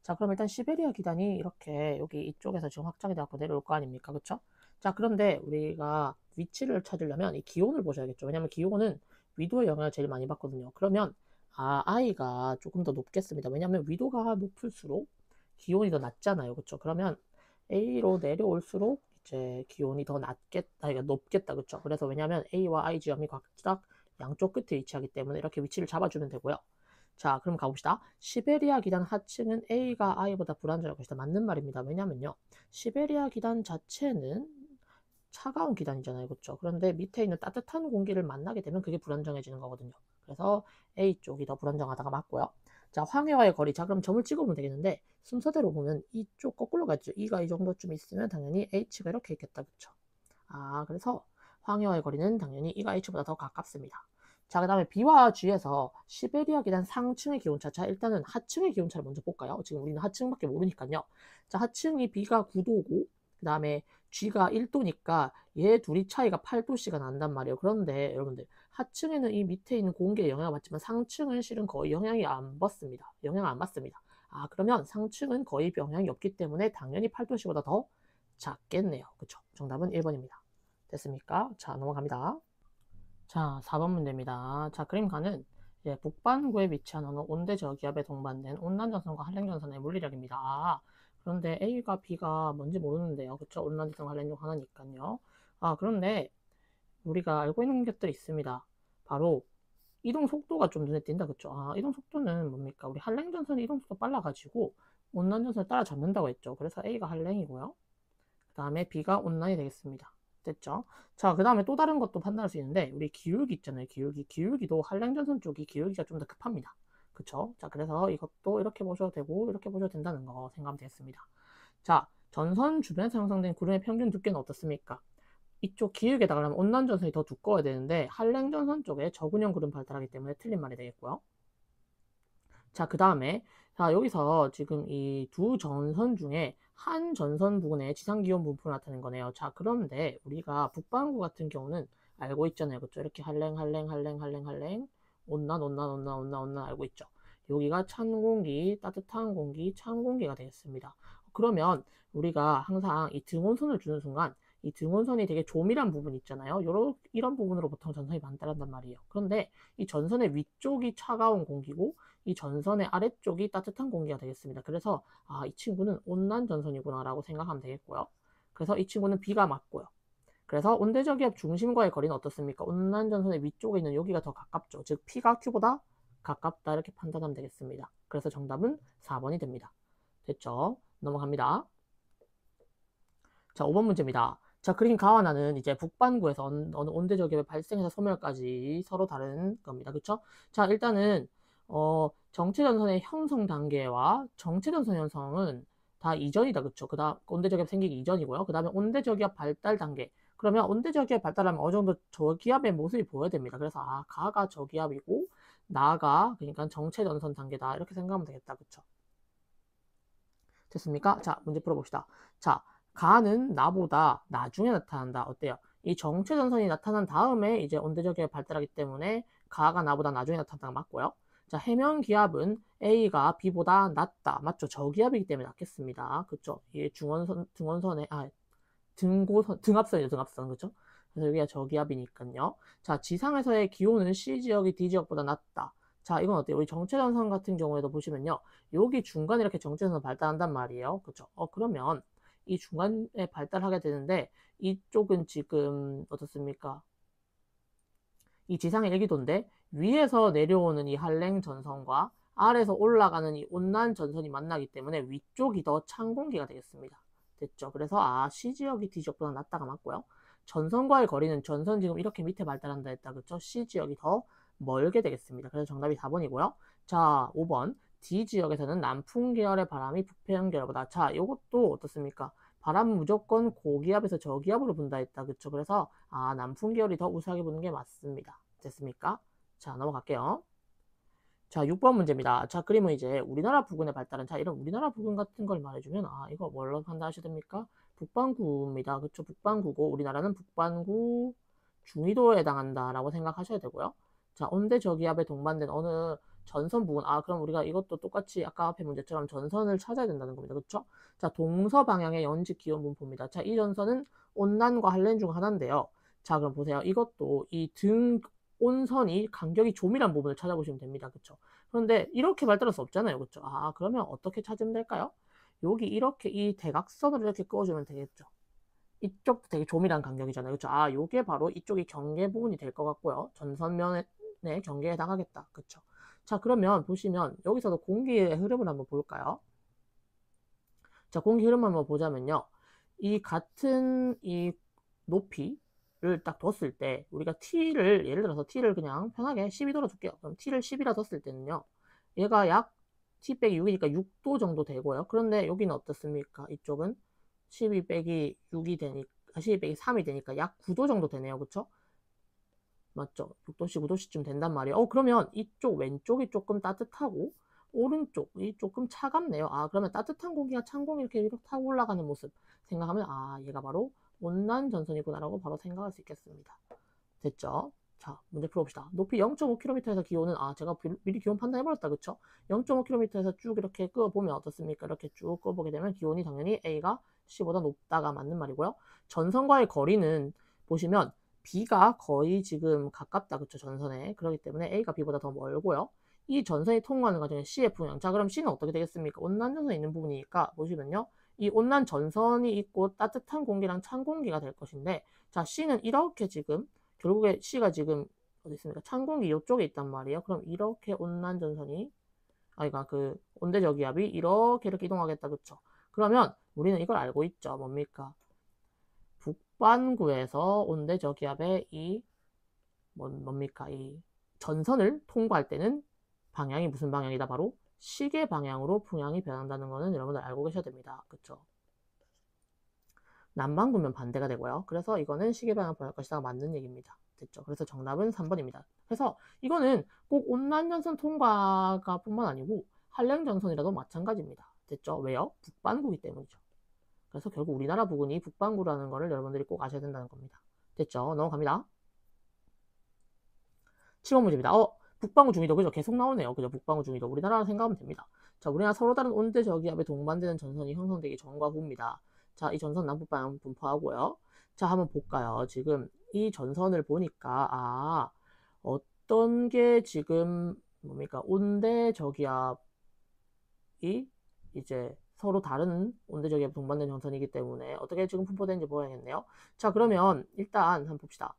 S1: 자, 그럼 일단 시베리아 기단이 이렇게 여기 이쪽에서 지금 확장이 돼갖고 내려올 거 아닙니까? 그쵸? 자, 그런데 우리가 위치를 찾으려면 이 기온을 보셔야겠죠. 왜냐면 기온은 위도의 영향을 제일 많이 받거든요. 그러면 I가 조금 더 높겠습니다. 왜냐면 위도가 높을수록 기온이 더 낮잖아요. 그쵸? 그러면 A로 내려올수록 이제 기온이 더 그러니까 높겠다. 그쵸? 그래서 왜냐면 A와 I 지점이 각각 양쪽 끝에 위치하기 때문에 이렇게 위치를 잡아주면 되고요. 자, 그럼 가봅시다. 시베리아 기단 하층은 A가 I보다 불안정할 것이다. 맞는 말입니다. 왜냐면요. 시베리아 기단 자체는 차가운 기단이잖아요. 그렇죠? 그런데 밑에 있는 따뜻한 공기를 만나게 되면 그게 불안정해지는 거거든요. 그래서 A 쪽이 더 불안정하다가 맞고요. 자, 황해와의 거리. 자, 그럼 점을 찍어보면 되겠는데 순서대로 보면 이쪽 거꾸로 갔죠. E가 이 정도쯤 있으면 당연히 H가 이렇게 있겠다. 그렇죠? 그래서 황해와의 거리는 당연히 E가 H보다 더 가깝습니다. 자, 그 다음에 B와 G에서 시베리아 기단 상층의 기온차. 자, 일단은 하층의 기온차를 먼저 볼까요? 지금 우리는 하층밖에 모르니까요. 자, 하층이 B가 9도고 그 다음에 G가 1도니까 얘 둘이 차이가 8도씨가 난단 말이에요. 그런데 여러분들 하층에는 이 밑에 있는 공기에 영향을 받지만 상층은 실은 거의 영향이 안 받습니다. 영향을 안 받습니다. 그러면 상층은 거의 영향이 없기 때문에 당연히 8도씨보다 더 작겠네요. 그쵸? 정답은 1번입니다. 됐습니까? 자, 넘어갑니다. 자, 4번 문제입니다. 자, 그림가는 북반구에 위치한 어느 온대저기압에 동반된 온난전선과 한랭전선의 물리력입니다. 그런데 A가 B가 뭔지 모르는데요. 그쵸? 온난전선 한랭전 하나니까요. 그런데 우리가 알고 있는 것들이 있습니다. 바로 이동 속도가 좀 눈에 띈다. 그쵸? 이동 속도는 뭡니까? 우리 한랭전선의 이동 속도 빨라가지고 온난 전선을 따라잡는다고 했죠. 그래서 A가 한랭이고요. 그 다음에 B가 온난이 되겠습니다. 됐죠? 자, 그 다음에 또 다른 것도 판단할 수 있는데, 우리 기울기 있잖아요. 기울기도 한랭전선 쪽이 기울기가 좀 더 급합니다. 그쵸? 자, 그래서 이것도 이렇게 보셔도 되고, 이렇게 보셔도 된다는 거 생각하면 되겠습니다. 자, 전선 주변에서 형성된 구름의 평균 두께는 어떻습니까? 이쪽 기울기에다 가려면 온난 전선이 더 두꺼워야 되는데, 한랭전선 쪽에 저근형 구름 발달하기 때문에 틀린 말이 되겠고요. 자, 그 다음에, 자, 여기서 지금 이 두 전선 중에 한 전선 부근에 지상기온 분포를 나타낸 거네요. 자, 그런데 우리가 북반구 같은 경우는 알고 있잖아요. 그쵸? 이렇게 한랭, 온난 알고 있죠. 여기가 찬 공기, 따뜻한 공기, 찬 공기가 되겠습니다. 그러면 우리가 항상 이 등온선을 주는 순간 이 등온선이 되게 조밀한 부분 있잖아요. 이런 부분으로 보통 전선이 발달한단 말이에요. 그런데 이 전선의 위쪽이 차가운 공기고 이 전선의 아래쪽이 따뜻한 공기가 되겠습니다. 그래서 이 친구는 온난 전선이구나 라고 생각하면 되겠고요. 그래서 이 친구는 B가 맞고요. 그래서 온대저기압 중심과의 거리는 어떻습니까? 온난 전선의 위쪽에 있는 여기가 더 가깝죠. 즉 P가 Q보다 가깝다 이렇게 판단하면 되겠습니다. 그래서 정답은 4번이 됩니다. 됐죠? 넘어갑니다. 자, 5번 문제입니다. 자, 그림 가와나는 이제 북반구에서 어느 온대저기압이 발생해서 소멸까지 서로 다른 겁니다. 그쵸? 자, 일단은 정체전선의 형성 단계와 정체전선 형성은 다 이전이다. 그쵸? 그 다음 온대저기압 생기기 이전이고요. 그 다음에 온대저기압 발달 단계. 그러면 온대저기압 발달하면 어느 정도 저기압의 모습이 보여야 됩니다. 그래서 가가 저기압이고 나가 그러니까 정체전선 단계다. 이렇게 생각하면 되겠다. 그쵸? 됐습니까? 자, 문제 풀어봅시다. 자, 가는 나보다 나중에 나타난다. 어때요? 이 정체전선이 나타난 다음에 이제 온대저기압이 발달하기 때문에 가가 나보다 나중에 나타난다가 맞고요. 자, 해면기압은 A가 B보다 낮다. 맞죠? 저기압이기 때문에 낮겠습니다. 그쵸? 이게 등합선이죠. 등합선. 그쵸? 그래서 여기가 저기압이니까요. 자, 지상에서의 기온은 C지역이 D지역보다 낮다. 자, 이건 어때요? 우리 정체전선 같은 경우에도 보시면요. 여기 중간에 이렇게 정체전선 발달한단 말이에요. 그쵸? 그러면 이 중간에 발달하게 되는데 이쪽은 지금 어떻습니까? 이 지상의 일기도인데 위에서 내려오는 이 한랭 전선과 아래에서 올라가는 이 온난 전선이 만나기 때문에 위쪽이 더 찬 공기가 되겠습니다. 됐죠? 그래서 C지역이 D지역보다 낮다가 맞고요. 전선과의 거리는 전선 지금 이렇게 밑에 발달한다 했다. 그쵸? C지역이 더 멀게 되겠습니다. 그래서 정답이 4번이고요. 자, 5번. D지역에서는 남풍 계열의 바람이 북해형 계열보다. 자, 이것도 어떻습니까? 바람은 무조건 고기압에서 저기압으로 분다 했다. 그쵸? 그래서 남풍 계열이 더 우세하게 부는 게 맞습니다. 됐습니까? 자, 넘어갈게요. 자, 6번 문제입니다. 자, 그림은 이제 우리나라 부근에 발달한, 자, 이런 우리나라 부근 같은 걸 말해주면, 이거 뭘로 판단하셔야 됩니까? 북반구입니다. 그쵸? 북반구고, 우리나라는 북반구 중위도에 해당한다라고 생각하셔야 되고요. 자, 온대저기압에 동반된 어느 전선 부근, 그럼 우리가 이것도 똑같이 아까 앞에 문제처럼 전선을 찾아야 된다는 겁니다. 그쵸? 자, 동서 방향의 연직 기온 분포입니다. 자, 이 전선은 온난과 한렌 중 하나인데요. 자, 그럼 보세요. 이것도 이 온선이 간격이 조밀한 부분을 찾아보시면 됩니다. 그쵸? 그런데 이렇게 발달할 수 없잖아요. 그쵸? 그러면 어떻게 찾으면 될까요? 여기 이렇게 이 대각선으로 이렇게 그어주면 되겠죠. 이쪽도 되게 조밀한 간격이잖아요. 그쵸? 요게 바로 이쪽이 경계 부분이 될 것 같고요. 전선면의 경계에 해당하겠다. 그쵸? 자, 그러면 보시면 여기서도 공기의 흐름을 한번 볼까요? 자, 공기 흐름 한번 보자면요. 이 같은 이 높이를 딱 뒀을 때 우리가 T를 예를 들어서 T를 그냥 편하게 12도로 줄게요. 그럼 T를 10이라 뒀을 때는요. 얘가 약 T 빼기 6이니까 6도 정도 되고요. 그런데 여기는 어떻습니까? 이쪽은 12 빼기 6이 되니까 12 빼기 3이 되니까 약 9도 정도 되네요. 그쵸? 맞죠? 6도씨, 9도씨쯤 된단 말이에요. 그러면 이쪽 왼쪽이 조금 따뜻하고 오른쪽이 조금 차갑네요. 그러면 따뜻한 공기가 찬 공기 이렇게 타고 올라가는 모습 생각하면 얘가 바로 온난 전선이구나라고 바로 생각할 수 있겠습니다. 됐죠? 자, 문제 풀어봅시다. 높이 0.5km에서 기온은 제가 미리 기온 판단해버렸다. 그쵸? 0.5km에서 쭉 이렇게 끄어보면 어떻습니까? 이렇게 쭉 끄어보게 되면 기온이 당연히 A가 C보다 높다가 맞는 말이고요. 전선과의 거리는 보시면 B가 거의 지금 가깝다. 그쵸? 전선에. 그렇기 때문에 A가 B보다 더 멀고요. 이 전선이 통과하는 과정에 C의 풍향. 자, 그럼 C는 어떻게 되겠습니까? 온난 전선이 있는 부분이니까 보시면요. 이 온난 전선이 있고 따뜻한 공기랑 찬 공기가 될 것인데, 자, C는 이렇게 지금 결국에 C가 지금 어디 있습니까? 찬 공기 이쪽에 있단 말이에요. 그럼 이렇게 온난 전선이 그러니까 그 온대 저기압이 이렇게 이동하겠다. 그쵸? 그러면 우리는 이걸 알고 있죠. 뭡니까? 북반구에서 온대 저기압의 이 뭡니까? 이 전선을 통과할 때는 방향이 무슨 방향이다? 바로 시계 방향으로 풍향이 변한다는 거는 여러분들 알고 계셔야 됩니다. 그쵸? 남반구면 반대가 되고요. 그래서 이거는 시계 방향 변할 것이다 맞는 얘기입니다. 됐죠? 그래서 정답은 3번입니다. 그래서 이거는 꼭 온난전선 통과가 뿐만 아니고 한랭전선이라도 마찬가지입니다. 됐죠? 왜요? 북반구이기 때문이죠. 그래서 결국 우리나라 부근이 북반구라는 거를 여러분들이 꼭 아셔야 된다는 겁니다. 됐죠? 넘어갑니다. 7번 문제입니다. 북반구 중위도 그죠? 계속 나오네요. 그죠? 북반구 중위도 우리나라 생각하면 됩니다. 자, 우리나라 서로 다른 온대 저기압에 동반되는 전선이 형성되기 전과 후입니다. 자, 이 전선 남북방향 분포하고요. 자, 한번 볼까요? 지금 이 전선을 보니까 어떤 게 지금 뭡니까? 온대 저기압이 이제 서로 다른 온대 저기압 동반된 전선이기 때문에 어떻게 지금 분포되는지 보야겠네요. 자, 그러면 일단 한번 봅시다.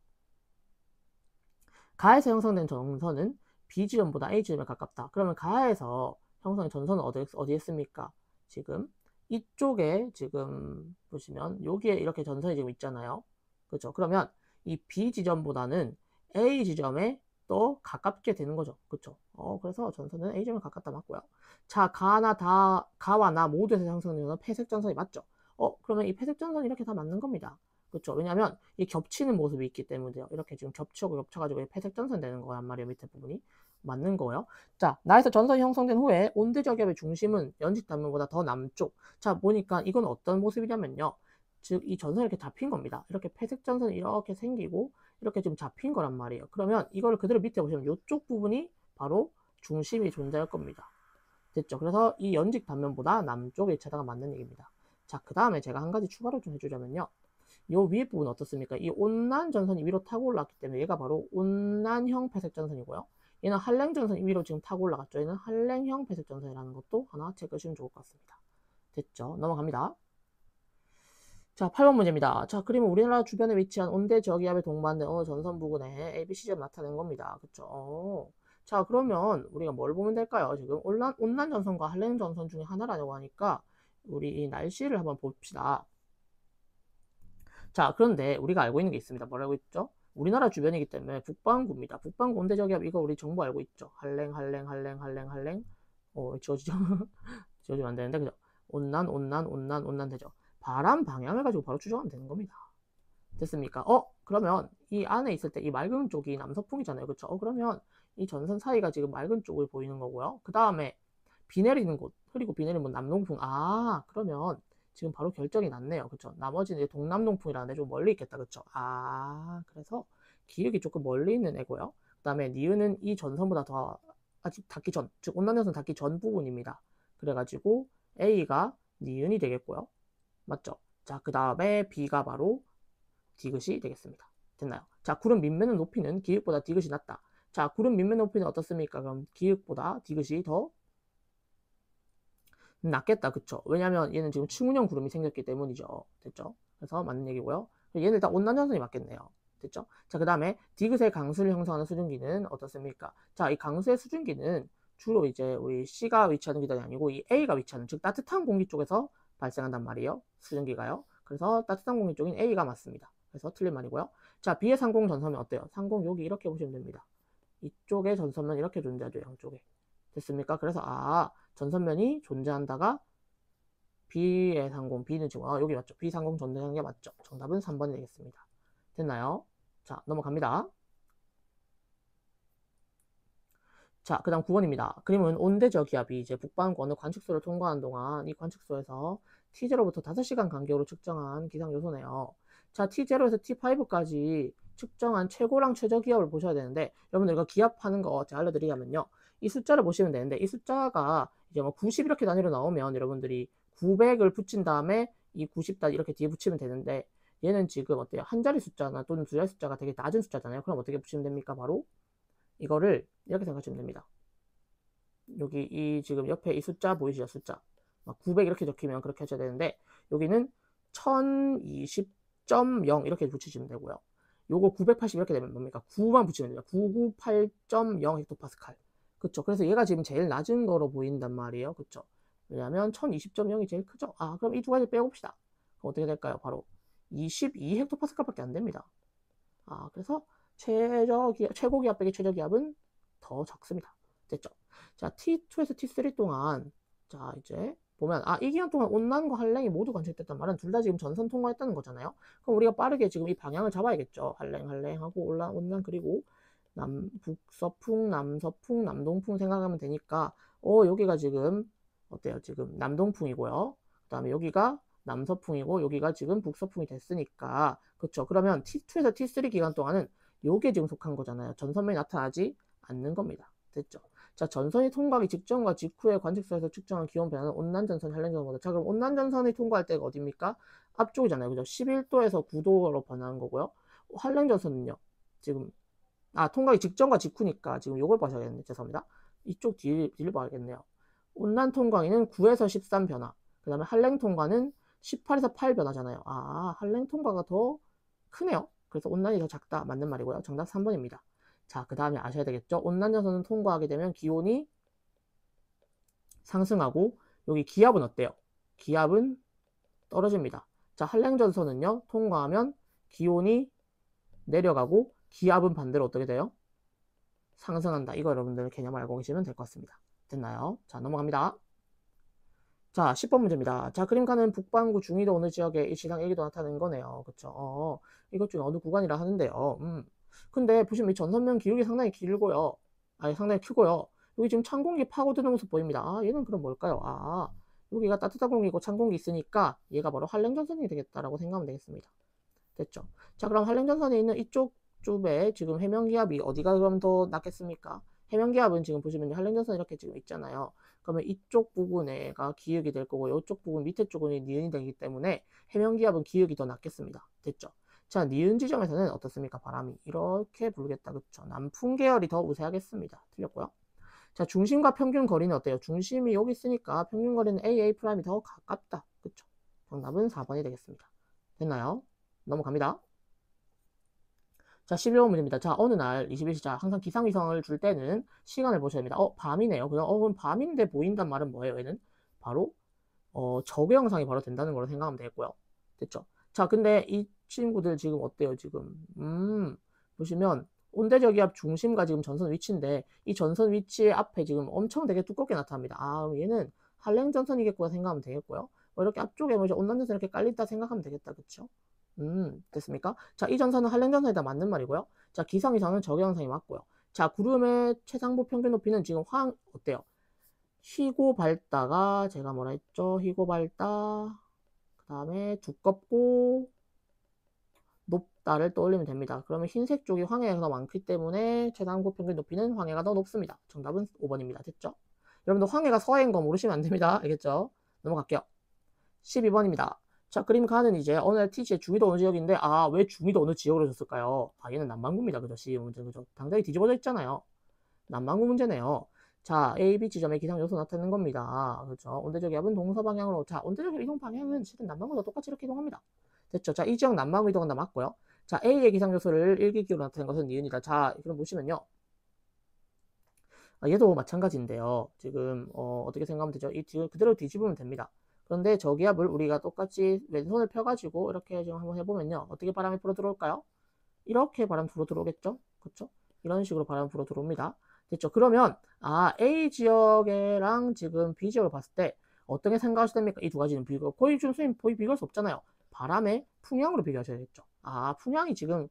S1: 가에서 형성된 전선은 B 지점보다 A 지점에 가깝다. 그러면 가에서 형성된 전선은 어디에 있습니까? 지금 이쪽에 지금 보시면 여기에 이렇게 전선이 지금 있잖아요. 그렇죠? 그러면 이 B 지점보다는 A 지점에 더 가깝게 되는 거죠. 그렇죠? 그래서 전선은 A 지점에 가깝다 맞고요. 자, 가와 나 모두에서 형성되는 회색 전선이 맞죠? 그러면 이 회색 전선이 이렇게 다 맞는 겁니다. 그렇죠? 왜냐하면 이 겹치는 모습이 있기 때문에요. 이렇게 지금 겹쳐가지고 회색 전선 되는 거란 말이에요. 밑에 부분이 맞는 거예요. 자, 나에서 전선이 형성된 후에 온대 저기압의 중심은 연직 단면보다 더 남쪽. 자, 보니까 이건 어떤 모습이냐면요. 즉, 이 전선이 이렇게 잡힌 겁니다. 이렇게 회색 전선이 이렇게 생기고 이렇게 지금 잡힌 거란 말이에요. 그러면 이거를 그대로 밑에 보시면 이쪽 부분이 바로 중심이 존재할 겁니다. 됐죠? 그래서 이 연직 단면보다 남쪽에 위치하다가 맞는 얘기입니다. 자, 그 다음에 제가 한 가지 추가로 좀 해주자면요. 요 위에 부분 어떻습니까? 이 온난 전선이 위로 타고 올랐기 때문에 얘가 바로 온난형 회색 전선이고요. 얘는 한랭 전선이 위로 지금 타고 올라갔죠. 얘는 한랭형 회색 전선이라는 것도 하나 체크하시면 좋을 것 같습니다. 됐죠? 넘어갑니다. 자, 8번 문제입니다. 자, 그림은 우리나라 주변에 위치한 온대 저기압에 동반된 어느 전선 부근에 ABC점 나타낸 겁니다. 그쵸? 자, 그러면 우리가 뭘 보면 될까요? 지금 온난 전선과 한랭 전선 중에 하나라고 하니까 우리 이 날씨를 한번 봅시다. 자, 그런데 우리가 알고 있는 게 있습니다. 뭐라고 있죠? 우리나라 주변이기 때문에 북반구입니다. 북반구 온대 저기압 이거 우리 정보 알고 있죠? 한랭 지워지죠? 지워지면 안 되는데 그죠? 온난 되죠? 바람 방향을 가지고 바로 추정하면 되는 겁니다. 됐습니까? 그러면 이 안에 있을 때 이 맑은 쪽이 남서풍이잖아요. 그쵸? 그러면 이 전선 사이가 지금 맑은 쪽을 보이는 거고요. 그 다음에 비 내리는 곳, 흐리고 비 내리는 곳 남동풍. 그러면 지금 바로 결정이 났네요. 그쵸? 나머지는 동남동풍이라는데 좀 멀리 있겠다. 그쵸? 그래서 기역이 조금 멀리 있는 애고요. 그 다음에 니은은 이 전선보다 더 아직 닿기 전, 즉 온난전선 닿기 전 부분입니다. 그래가지고 A가 니은이 되겠고요. 맞죠? 자, 그 다음에 B가 바로 디귿이 되겠습니다. 됐나요? 자, 구름 밑면 높이는 기역보다 디귿이 낮다. 자, 구름 밑면 높이는 어떻습니까? 그럼 기역보다 디귿이 더 낮겠다. 그쵸? 왜냐면 얘는 지금 층운형 구름이 생겼기 때문이죠. 됐죠? 그래서 맞는 얘기고요. 얘는 다 온난전선이 맞겠네요. 됐죠? 자, 그 다음에 디귿의 강수를 형성하는 수증기는 어떻습니까? 자, 이 강수의 수증기는 주로 이제 우리 C가 위치하는 기단이 아니고 이 A가 위치하는, 즉 따뜻한 공기 쪽에서 발생한단 말이에요. 수증기가요. 그래서 따뜻한 공기 쪽인 A가 맞습니다. 그래서 틀린 말이고요. 자, B의 상공 전선은 어때요? 상공 여기 이렇게 보시면 됩니다. 이쪽에 전선면 이렇게 존재하죠. 양쪽에. 됐습니까? 그래서 전선면이 존재한다가 B의 상공, B는 지금 여기 맞죠? B 상공 존재하는 게 맞죠? 정답은 3번이 되겠습니다. 됐나요? 자, 넘어갑니다. 자, 그 다음 9번입니다. 그림은 온대저 기압이 이제 북반구 어느 관측소를 통과하는 동안 이 관측소에서 T0부터 5시간 간격으로 측정한 기상 요소네요. 자, T0에서 T5까지 측정한 최고랑 최저 기압을 보셔야 되는데, 여러분들 이거 기압하는 거 제가 알려드리자면요. 이 숫자를 보시면 되는데, 이 숫자가 이제 뭐 90 이렇게 단위로 나오면 여러분들이 900을 붙인 다음에 이 90 이렇게 뒤에 붙이면 되는데, 얘는 지금 어때요? 한 자리 숫자나 또는 두 자리 숫자가 되게 낮은 숫자잖아요. 그럼 어떻게 붙이면 됩니까? 바로 이거를 이렇게 생각하시면 됩니다. 여기 이 지금 옆에 이 숫자 보이시죠? 숫자 900 이렇게 적히면 그렇게 하셔야 되는데, 여기는 1020.0 이렇게 붙이시면 되고요. 요거 980 이렇게 되면 뭡니까? 9만 붙이면 됩니다. 998.0 헥토파스칼. 그쵸. 그래서 얘가 지금 제일 낮은 거로 보인단 말이에요. 그쵸. 왜냐면 1020.0이 제일 크죠. 아, 그럼 이 두 가지 빼봅시다. 그럼 어떻게 될까요? 바로 22헥토파스칼밖에 안 됩니다. 아, 그래서 최고 기압 빼기 최저 기압은 더 작습니다. 됐죠? 자, T2에서 T3 동안, 자, 이제 보면, 아, 이 기간 동안 온난과 한랭이 모두 관측됐단 말은 둘 다 지금 전선 통과했다는 거잖아요. 그럼 우리가 빠르게 지금 이 방향을 잡아야겠죠. 한랭하고 온난, 그리고 북서풍, 남서풍, 남동풍 생각하면 되니까, 여기가 지금, 어때요? 지금 남동풍이고요. 그 다음에 여기가 남서풍이고, 여기가 지금 북서풍이 됐으니까, 그쵸? 그러면 T2에서 T3 기간 동안은 요게 지금 속한 거잖아요. 전선면이 나타나지 않는 겁니다. 됐죠? 자, 전선이 통과하기 직전과 직후에 관측소에서 측정한 기온 변화는 온난전선, 한랭전선보다. 자, 그럼 온난전선이 통과할 때가 어딥니까? 앞쪽이잖아요. 그죠? 11도에서 9도로 변하는 거고요. 한랭전선은요. 지금 통과하기 직전과 직후니까 지금 요걸 봐셔야겠네. 죄송합니다. 이쪽 뒤를 봐야겠네요. 온난 통과기는 9에서 13 변화. 그 다음에 한랭 통과는 18에서 8 변화잖아요. 아, 한랭 통과가 더 크네요. 그래서 온난이 더 작다. 맞는 말이고요. 정답 3번입니다. 자, 그 다음에 아셔야 되겠죠. 온난전선은 통과하게 되면 기온이 상승하고 여기 기압은 어때요? 기압은 떨어집니다. 자, 한랭전선은요. 통과하면 기온이 내려가고 기압은 반대로 어떻게 돼요? 상승한다. 이거 여러분들 개념 알고 계시면 될 것 같습니다. 됐나요? 자, 넘어갑니다. 자, 10번 문제입니다. 자, 그림가는 북반구 중위도 어느 지역에 일시상 일기도 나타내는 거네요. 그쵸? 이것 중에 어느 구간이라 하는데요. 근데 보시면 이 전선면 기울기 상당히 길고요. 아니, 상당히 크고요. 여기 지금 찬 공기 파고드는 모습 보입니다. 아, 얘는 그럼 뭘까요? 아, 여기가 따뜻한 공기고 찬 공기 있으니까 얘가 바로 한랭전선이 되겠다라고 생각하면 되겠습니다. 됐죠? 자, 그럼 한랭전선에 있는 이쪽 쪽에 지금 해면기압이 어디가 그럼 더 낮겠습니까? 해면기압은 지금 보시면 한랭전선 이렇게 지금 있잖아요. 그러면 이쪽 부분에가 기역이 될 거고 이쪽 부분 밑에 쪽은 니은이 되기 때문에 해면기압은 기역이 더 낮겠습니다. 됐죠? 자, 니은 지점에서는 어떻습니까? 바람이 이렇게 불겠다. 그쵸? 남풍 계열이 더 우세하겠습니다. 틀렸고요. 자, 중심과 평균 거리는 어때요? 중심이 여기 있으니까 평균 거리는 AA'이 더 가깝다. 그쵸? 정답은 4번이 되겠습니다. 됐나요? 넘어갑니다. 자, 11번 문제입니다. 자, 어느 날 21시자 항상 기상위성을 줄 때는 시간을 보셔야 됩니다. 밤이네요. 그럼 밤인데 보인단 말은 뭐예요? 얘는 바로 저그 영상이 바로 된다는 걸로 생각하면 되겠고요. 됐죠? 자, 근데 이 친구들 지금 어때요? 지금 보시면 온대저기압 중심과 지금 전선 위치인데 이 전선 위치 앞에 지금 엄청 되게 두껍게 나타납니다. 아, 얘는 한랭전선이겠구나 생각하면 되겠고요. 이렇게 앞쪽에 온난전선 이렇게 깔린다 생각하면 되겠다. 그쵸? 됐습니까? 자, 이 전선은 한랭전선이다 맞는 말이고요. 자, 기상위성은 저격영상이 맞고요. 자, 구름의 최상부 평균 높이는 지금 어때요? 희고 밝다가 제가 뭐라 했죠? 희고 밝다. 그 다음에 두껍고 높다를 떠올리면 됩니다. 그러면 흰색 쪽이 황해가 더 많기 때문에 최상부 평균 높이는 황해가 더 높습니다. 정답은 5번입니다. 됐죠? 여러분들 황해가 서해인 거 모르시면 안 됩니다. 알겠죠? 넘어갈게요. 12번입니다. 자, 그림 가는 이제 어느 날 T시의 중위도 어느 지역인데, 아, 왜 중위도 어느 지역으로 줬을까요? 아, 얘는 남반구입니다. 그죠? C 문제, 그죠? 당장이 뒤집어져 있잖아요. 남반구 문제네요. 자, A, B 지점에 기상 요소 나타내는 겁니다. 그렇죠? 온대적 기압은 동서방향으로. 자, 온대적 이동 방향은 실은 남반구도 똑같이 이렇게 이동합니다. 됐죠? 자, 이 지역 남반구 이동한다 맞고요. 자, A의 기상 요소를 일기기로 나타낸 것은 니은이다. 자, 그럼 보시면요. 얘도 마찬가지인데요. 지금 어떻게 생각하면 되죠? 그대로 뒤집으면 됩니다. 그런데 저기압을 우리가 똑같이 왼손을 펴가지고 이렇게 지금 한번 해보면요. 어떻게 바람이 불어 들어올까요? 이렇게 바람 불어 들어오겠죠? 그렇죠? 이런 식으로 바람 불어 들어옵니다. 됐죠? 그러면 A 지역이랑 지금 B 지역을 봤을 때 어떻게 생각하셔야 됩니까? 이 두 가지는 거의 좀 선생님 거의 비교할 수 없잖아요. 바람의 풍향으로 비교하셔야겠죠. 풍향이 지금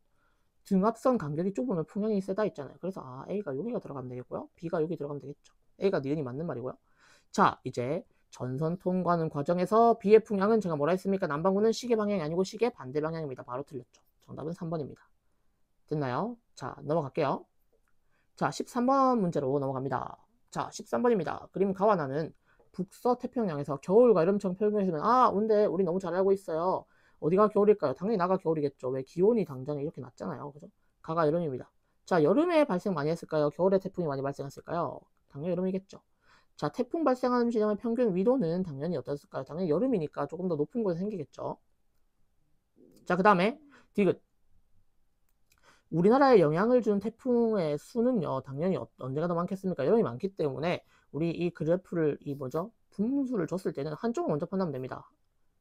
S1: 등압선 간격이 좁으면 풍향이 세다 있잖아요. 그래서 A가 여기가 들어가면 되겠고요. B가 여기 들어가면 되겠죠. A가 니은이 맞는 말이고요. 자, 이제 전선 통과하는 과정에서 B의 풍향은 제가 뭐라 했습니까? 남반구는 시계 방향이 아니고 시계 반대 방향입니다. 바로 틀렸죠. 정답은 3번입니다. 됐나요? 자, 넘어갈게요. 자, 13번 문제로 넘어갑니다. 자, 13번입니다. 그림 가와나는 북서 태평양에서 겨울과 여름청 표현했으면 근데 우리 너무 잘 알고 있어요. 어디가 겨울일까요? 당연히 나가 겨울이겠죠. 왜 기온이 당장에 이렇게 낮잖아요. 그죠? 가가 여름입니다. 자, 여름에 발생 많이 했을까요? 겨울에 태풍이 많이 발생했을까요? 당연히 여름이겠죠. 자, 태풍 발생하는 지점의 평균 위도는 당연히 어땠을까요? 당연히 여름이니까 조금 더 높은 곳에 생기겠죠. 자, 그 다음에 디귿. 우리나라에 영향을 준 태풍의 수는요, 당연히 언제가 더 많겠습니까? 여름이 많기 때문에 우리 이 그래프를 분수를 줬을 때는 한쪽을 먼저 판단하면 됩니다.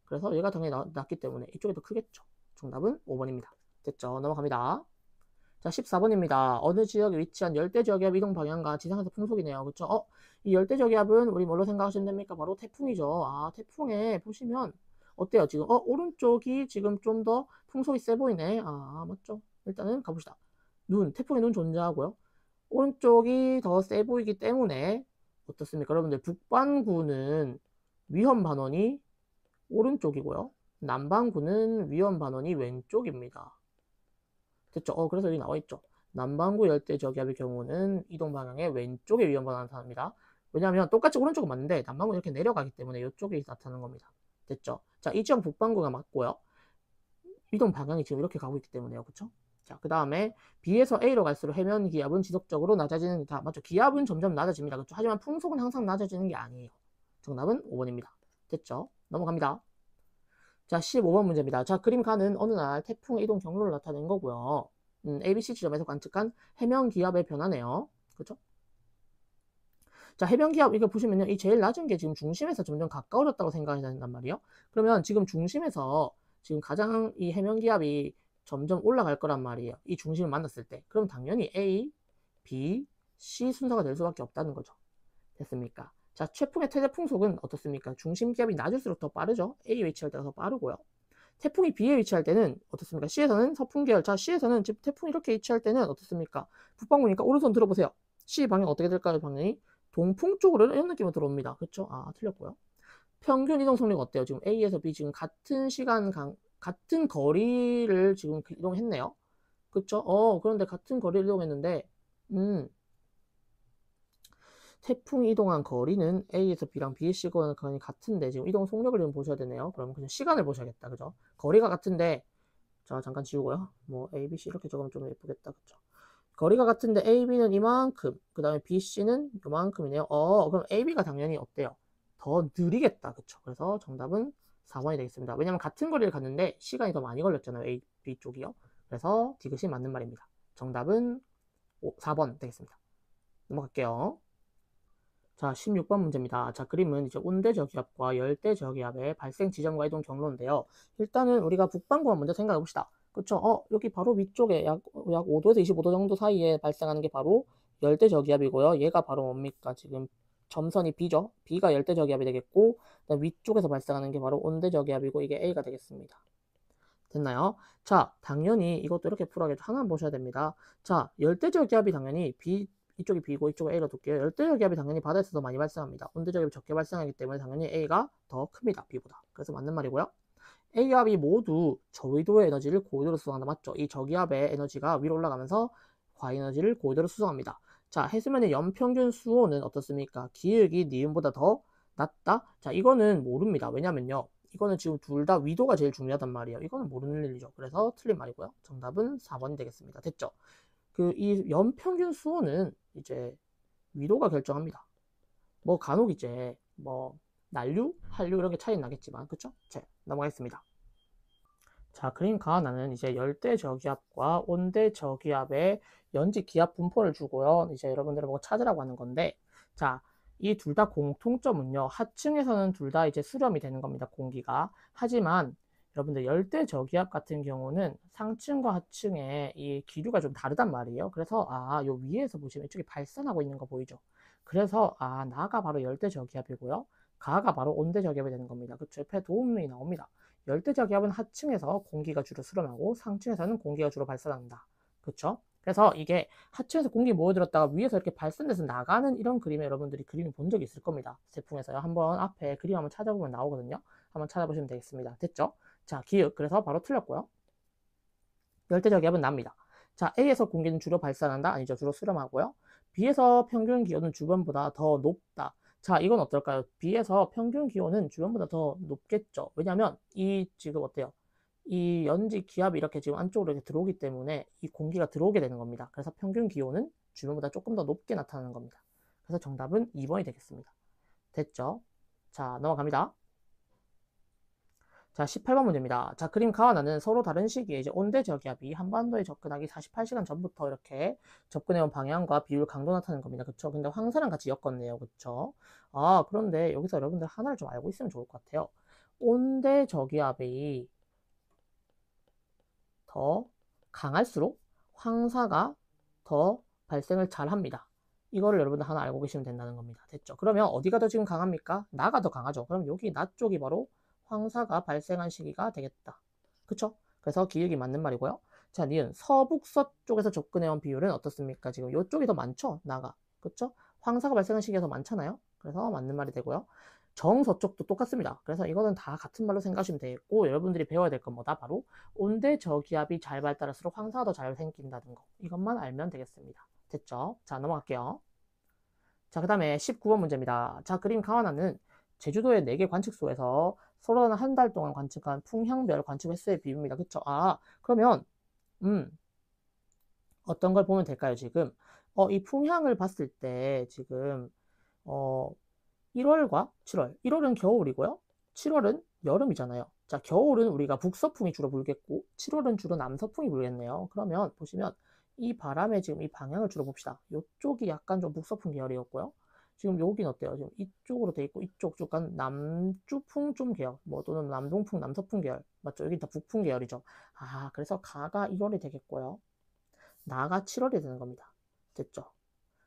S1: 그래서 얘가 당연히 낮기 때문에 이쪽이 더 크겠죠. 정답은 5번입니다. 됐죠? 넘어갑니다. 자, 14번입니다. 어느 지역에 위치한 열대저기압 이동 방향과 지상에서 풍속이네요. 그쵸? 이 열대저기압은 우리 뭘로 생각하시면 됩니까? 바로 태풍이죠. 아, 태풍에 보시면 어때요? 지금 오른쪽이 지금 좀 더 풍속이 세 보이네. 아, 맞죠? 일단은 가봅시다. 태풍의 눈 존재하고요. 오른쪽이 더 세 보이기 때문에 어떻습니까? 여러분들 북반구는 위험 반원이 오른쪽이고요. 남반구는 위험 반원이 왼쪽입니다. 됐죠? 그래서 여기 나와 있죠. 남반구 열대저기압의 경우는 이동 방향의 왼쪽에 위험반원이 나타납니다. 왜냐하면 똑같이 오른쪽은 맞는데 남반구 이렇게 내려가기 때문에 이쪽이 나타나는 겁니다. 됐죠? 자, 이 지역 북반구가 맞고요. 이동 방향이 지금 이렇게 가고 있기 때문에요. 그쵸? 자, 그 다음에 B에서 A로 갈수록 해면 기압은 지속적으로 낮아지는 다 맞죠? 기압은 점점 낮아집니다. 그렇죠? 하지만 풍속은 항상 낮아지는 게 아니에요. 정답은 5번입니다. 됐죠? 넘어갑니다. 자, 15번 문제입니다. 자, 그림 가는 어느 날 태풍의 이동 경로를 나타낸 거고요. ABC 지점에서 관측한 해면 기압의 변화네요. 그렇죠? 자, 해변 기압 이거 보시면요. 이 제일 낮은 게 지금 중심에서 점점 가까워졌다고 생각이 된단 말이에요. 그러면 지금 중심에서 지금 가장 이 해면 기압이 점점 올라갈 거란 말이에요. 이 중심을 만났을 때. 그럼 당연히 A, B, C 순서가 될 수밖에 없다는 거죠. 됐습니까? 자, 태풍의 최대 풍속은 어떻습니까? 중심 기압이 낮을수록 더 빠르죠. A에 위치할 때가 더 빠르고요. 태풍이 B에 위치할 때는 어떻습니까? C에서는 서풍 계열. 자, C에서는 지금 태풍이 이렇게 위치할 때는 어떻습니까? 북방구니까 오른손 들어보세요. C 방향 어떻게 될까요? 방향이 동풍 쪽으로 이런 느낌으로 들어옵니다. 그렇죠? 아, 틀렸고요. 평균 이동 속력은 어때요? 지금 A에서 B 지금 같은 같은 거리를 지금 이동했네요. 그렇죠? 그런데 같은 거리를 이동했는데 태풍이 이동한 거리는 A에서 B랑 B의 시간이 같은데 지금 이동 속력을 좀 보셔야 되네요. 그러면 그냥 시간을 보셔야겠다. 그죠? 거리가 같은데 자, 잠깐 지우고요. 뭐 A, B, C 이렇게 적으면 좀 예쁘겠다. 그죠? 거리가 같은데 AB는 이만큼, 그 다음에 BC는 이만큼이네요. 그럼 AB가 당연히 어때요? 더 느리겠다. 그쵸? 그래서 정답은 4번이 되겠습니다. 왜냐면 같은 거리를 갔는데 시간이 더 많이 걸렸잖아요. A, B 쪽이요. 그래서 디귿이 맞는 말입니다. 정답은 4번 되겠습니다. 넘어갈게요. 자, 16번 문제입니다. 자, 그림은 이제 온대저기압과 열대저기압의 발생 지점과 이동 경로인데요. 일단은 우리가 북반구만 먼저 생각해 봅시다. 그쵸? 여기 바로 위쪽에 약 5도에서 25도 정도 사이에 발생하는 게 바로 열대저기압이고요. 얘가 바로 뭡니까? 지금 점선이 B죠? B가 열대저기압이 되겠고, 위쪽에서 발생하는 게 바로 온대저기압이고, 이게 A가 되겠습니다. 됐나요? 자, 당연히 이것도 이렇게 풀어야겠죠. 하나만 보셔야 됩니다. 자, 열대저기압이 당연히 이쪽이 B고 이쪽은 A로 둘게요. 열대저기압이 당연히 바다에서 더 많이 발생합니다. 온대저기압이 적게 발생하기 때문에 당연히 A가 더 큽니다. B보다. 그래서 맞는 말이고요. A와 B 모두 저위도의 에너지를 고위도로 수송한다. 맞죠? 이 저기압의 에너지가 위로 올라가면서 과에너지를 고위도로 수송합니다. 자, 해수면의 연평균 수온은 어떻습니까? 기울기 니은보다 더 낮다? 자, 이거는 모릅니다. 왜냐면요. 이거는 지금 둘 다 위도가 제일 중요하단 말이에요. 이거는 모르는 일이죠. 그래서 틀린 말이고요. 정답은 4번이 되겠습니다. 됐죠? 이 연평균 수온은 이제 위도가 결정합니다. 뭐 간혹 이제 뭐 난류, 한류 이런 게 차이 나겠지만 그쵸? 자, 넘어가겠습니다. 자, 그러니까 나는 이제 열대저기압과 온대저기압의 연지 기압 분포를 주고요. 이제 여러분들을 보고 찾으라고 하는 건데, 자, 이 둘 다 공통점은요. 하층에서는 둘 다 이제 수렴이 되는 겁니다. 공기가. 하지만 여러분들 열대저기압 같은 경우는 상층과 하층의 이 기류가 좀 다르단 말이에요. 그래서 요 위에서 보시면 이쪽에 발산하고 있는 거 보이죠? 그래서 나가 바로 열대저기압이고요. 가가 바로 온대저기압이 되는 겁니다. 그쵸? 옆에 도움이 나옵니다. 열대저기압은 하층에서 공기가 주로 수렴하고 상층에서는 공기가 주로 발산한다. 그쵸? 그래서 이게 하층에서 공기 모여들었다가 위에서 이렇게 발산돼서 나가는 이런 그림에 여러분들이 그림을 본 적이 있을 겁니다. 제품에서요. 한번 앞에 그림 한번 찾아보면 나오거든요. 한번 찾아보시면 되겠습니다. 됐죠? 자, 기역. 그래서 바로 틀렸고요. 열대저기압은 납니다. 자, A에서 공기는 주로 발산한다? 아니죠. 주로 수렴하고요. B에서 평균 기온은 주변보다 더 높다. 자, 이건 어떨까요? B에서 평균 기온은 주변보다 더 높겠죠. 왜냐하면 지금 어때요? 이 연지 기압이 이렇게 지금 안쪽으로 이렇게 들어오기 때문에 이 공기가 들어오게 되는 겁니다. 그래서 평균 기온은 주변보다 조금 더 높게 나타나는 겁니다. 그래서 정답은 2번이 되겠습니다. 됐죠? 자, 넘어갑니다. 자, 18번 문제입니다. 자, 그림 가와 나는 서로 다른 시기에 이제 온대 저기압이 한반도에 접근하기 48시간 전부터 이렇게 접근해온 방향과 비율 강도 나타내는 겁니다. 그쵸? 근데 황사랑 같이 엮었네요. 그쵸? 아, 그런데 여기서 여러분들 하나를 좀 알고 있으면 좋을 것 같아요. 온대 저기압이 더 강할수록 황사가 더 발생을 잘 합니다. 이거를 여러분들 하나 알고 계시면 된다는 겁니다. 됐죠? 그러면 어디가 더 지금 강합니까? 나가 더 강하죠. 그럼 여기 나 쪽이 바로 황사가 발생한 시기가 되겠다. 그쵸? 그래서 기역이 맞는 말이고요. 자, 니은 서북서쪽에서 접근해온 비율은 어떻습니까? 지금 이쪽이 더 많죠? 나가. 그쵸? 황사가 발생한 시기가 더 많잖아요? 그래서 맞는 말이 되고요. 정서쪽도 똑같습니다. 그래서 이거는 다 같은 말로 생각하시면 되겠고, 여러분들이 배워야 될 건 뭐다? 바로 온대 저기압이 잘 발달할수록 황사가 더 잘 생긴다는 거. 이것만 알면 되겠습니다. 됐죠? 자, 넘어갈게요. 자, 그 다음에 19번 문제입니다. 자, 그림 가와나는 제주도의 4개 관측소에서 서로 한 달 동안 관측한 풍향별 관측 횟수의 비율입니다. 그쵸? 아, 그러면, 어떤 걸 보면 될까요, 지금? 이 풍향을 봤을 때, 지금, 1월과 7월. 1월은 겨울이고요. 7월은 여름이잖아요. 자, 겨울은 우리가 북서풍이 주로 불겠고, 7월은 주로 남서풍이 불겠네요. 그러면 보시면, 이 바람의 지금 이 방향을 주로 봅시다. 이쪽이 약간 좀 북서풍 계열이었고요. 지금 여긴 어때요? 지금 이쪽으로 돼 있고 이쪽 약간 남주풍 좀 계열, 뭐 또는 남동풍, 남서풍 계열, 맞죠? 여기 다 북풍 계열이죠. 아, 그래서 가가 1월이 되겠고요. 나가 7월이 되는 겁니다. 됐죠?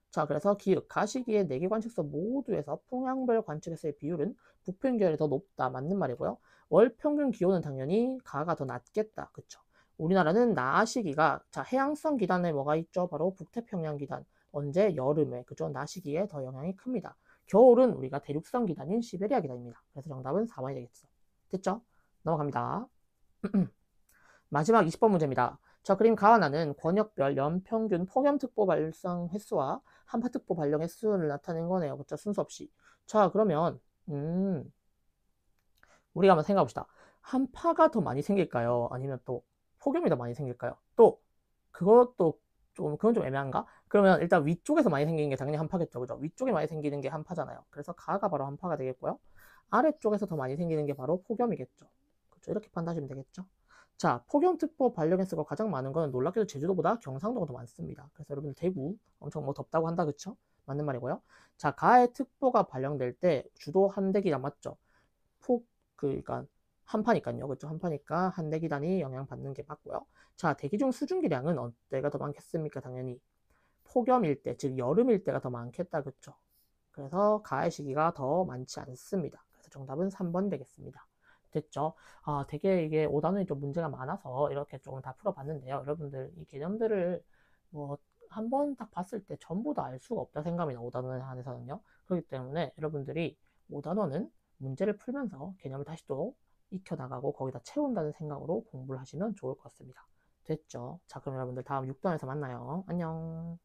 S1: 자, 그래서 기역, 가시기의 4개 관측소 모두에서 풍향별 관측에서의 비율은 북평 계열이 더 높다. 맞는 말이고요. 월 평균 기온은 당연히 가가 더 낮겠다. 그쵸? 우리나라는 낮 시기가, 자, 해양성 기단에 뭐가 있죠? 바로 북태평양 기단. 언제? 여름에. 그죠? 낮 시기에 더 영향이 큽니다. 겨울은 우리가 대륙성 기단인 시베리아 기단입니다. 그래서 정답은 4번이 되겠어. 됐죠? 넘어갑니다. 마지막 20번 문제입니다. 자, 그림 가와나는 권역별 연평균 폭염특보 발생 횟수와 한파특보 발령 횟수를 나타낸 거네요. 그쵸? 순서 없이. 자, 그러면 우리가 한번 생각해 봅시다. 한파가 더 많이 생길까요? 아니면 또 폭염이 더 많이 생길까요? 또 그것도 그건 좀 애매한가? 그러면 일단 위쪽에서 많이 생기는 게 당연히 한파겠죠. 그죠? 위쪽에 많이 생기는 게 한파잖아요. 그래서 가가 바로 한파가 되겠고요. 아래쪽에서 더 많이 생기는 게 바로 폭염이겠죠. 그렇죠? 이렇게 판단하시면 되겠죠. 자, 폭염특보 발령 횟수가 가장 많은 건 놀랍게도 제주도보다 경상도가 더 많습니다. 그래서 여러분들 대구 엄청 뭐 덥다고 한다, 그쵸? 맞는 말이고요. 자, 가해 특보가 발령될 때 주도 한대기단 맞죠? 그러니까 한파니까요, 그쵸? 한파니까 한대기단이 영향받는 게 맞고요. 자, 대기 중 수증기량은 어때가 더 많겠습니까? 당연히 폭염일 때, 즉 여름일 때가 더 많겠다, 그쵸? 그래서 가해 시기가 더 많지 않습니다. 그래서 정답은 3번 되겠습니다. 됐죠? 아, 되게 이게 5단원이 좀 문제가 많아서 이렇게 조금 다 풀어봤는데요. 여러분들 이 개념들을 뭐 한 번 딱 봤을 때 전부 다 알 수가 없다 생각합니다. 5단원에 한해서는요. 그렇기 때문에 여러분들이 5단원은 문제를 풀면서 개념을 다시 또 익혀나가고 거기다 채운다는 생각으로 공부를 하시면 좋을 것 같습니다. 됐죠? 자, 그럼 여러분들 다음 6단에서 만나요. 안녕.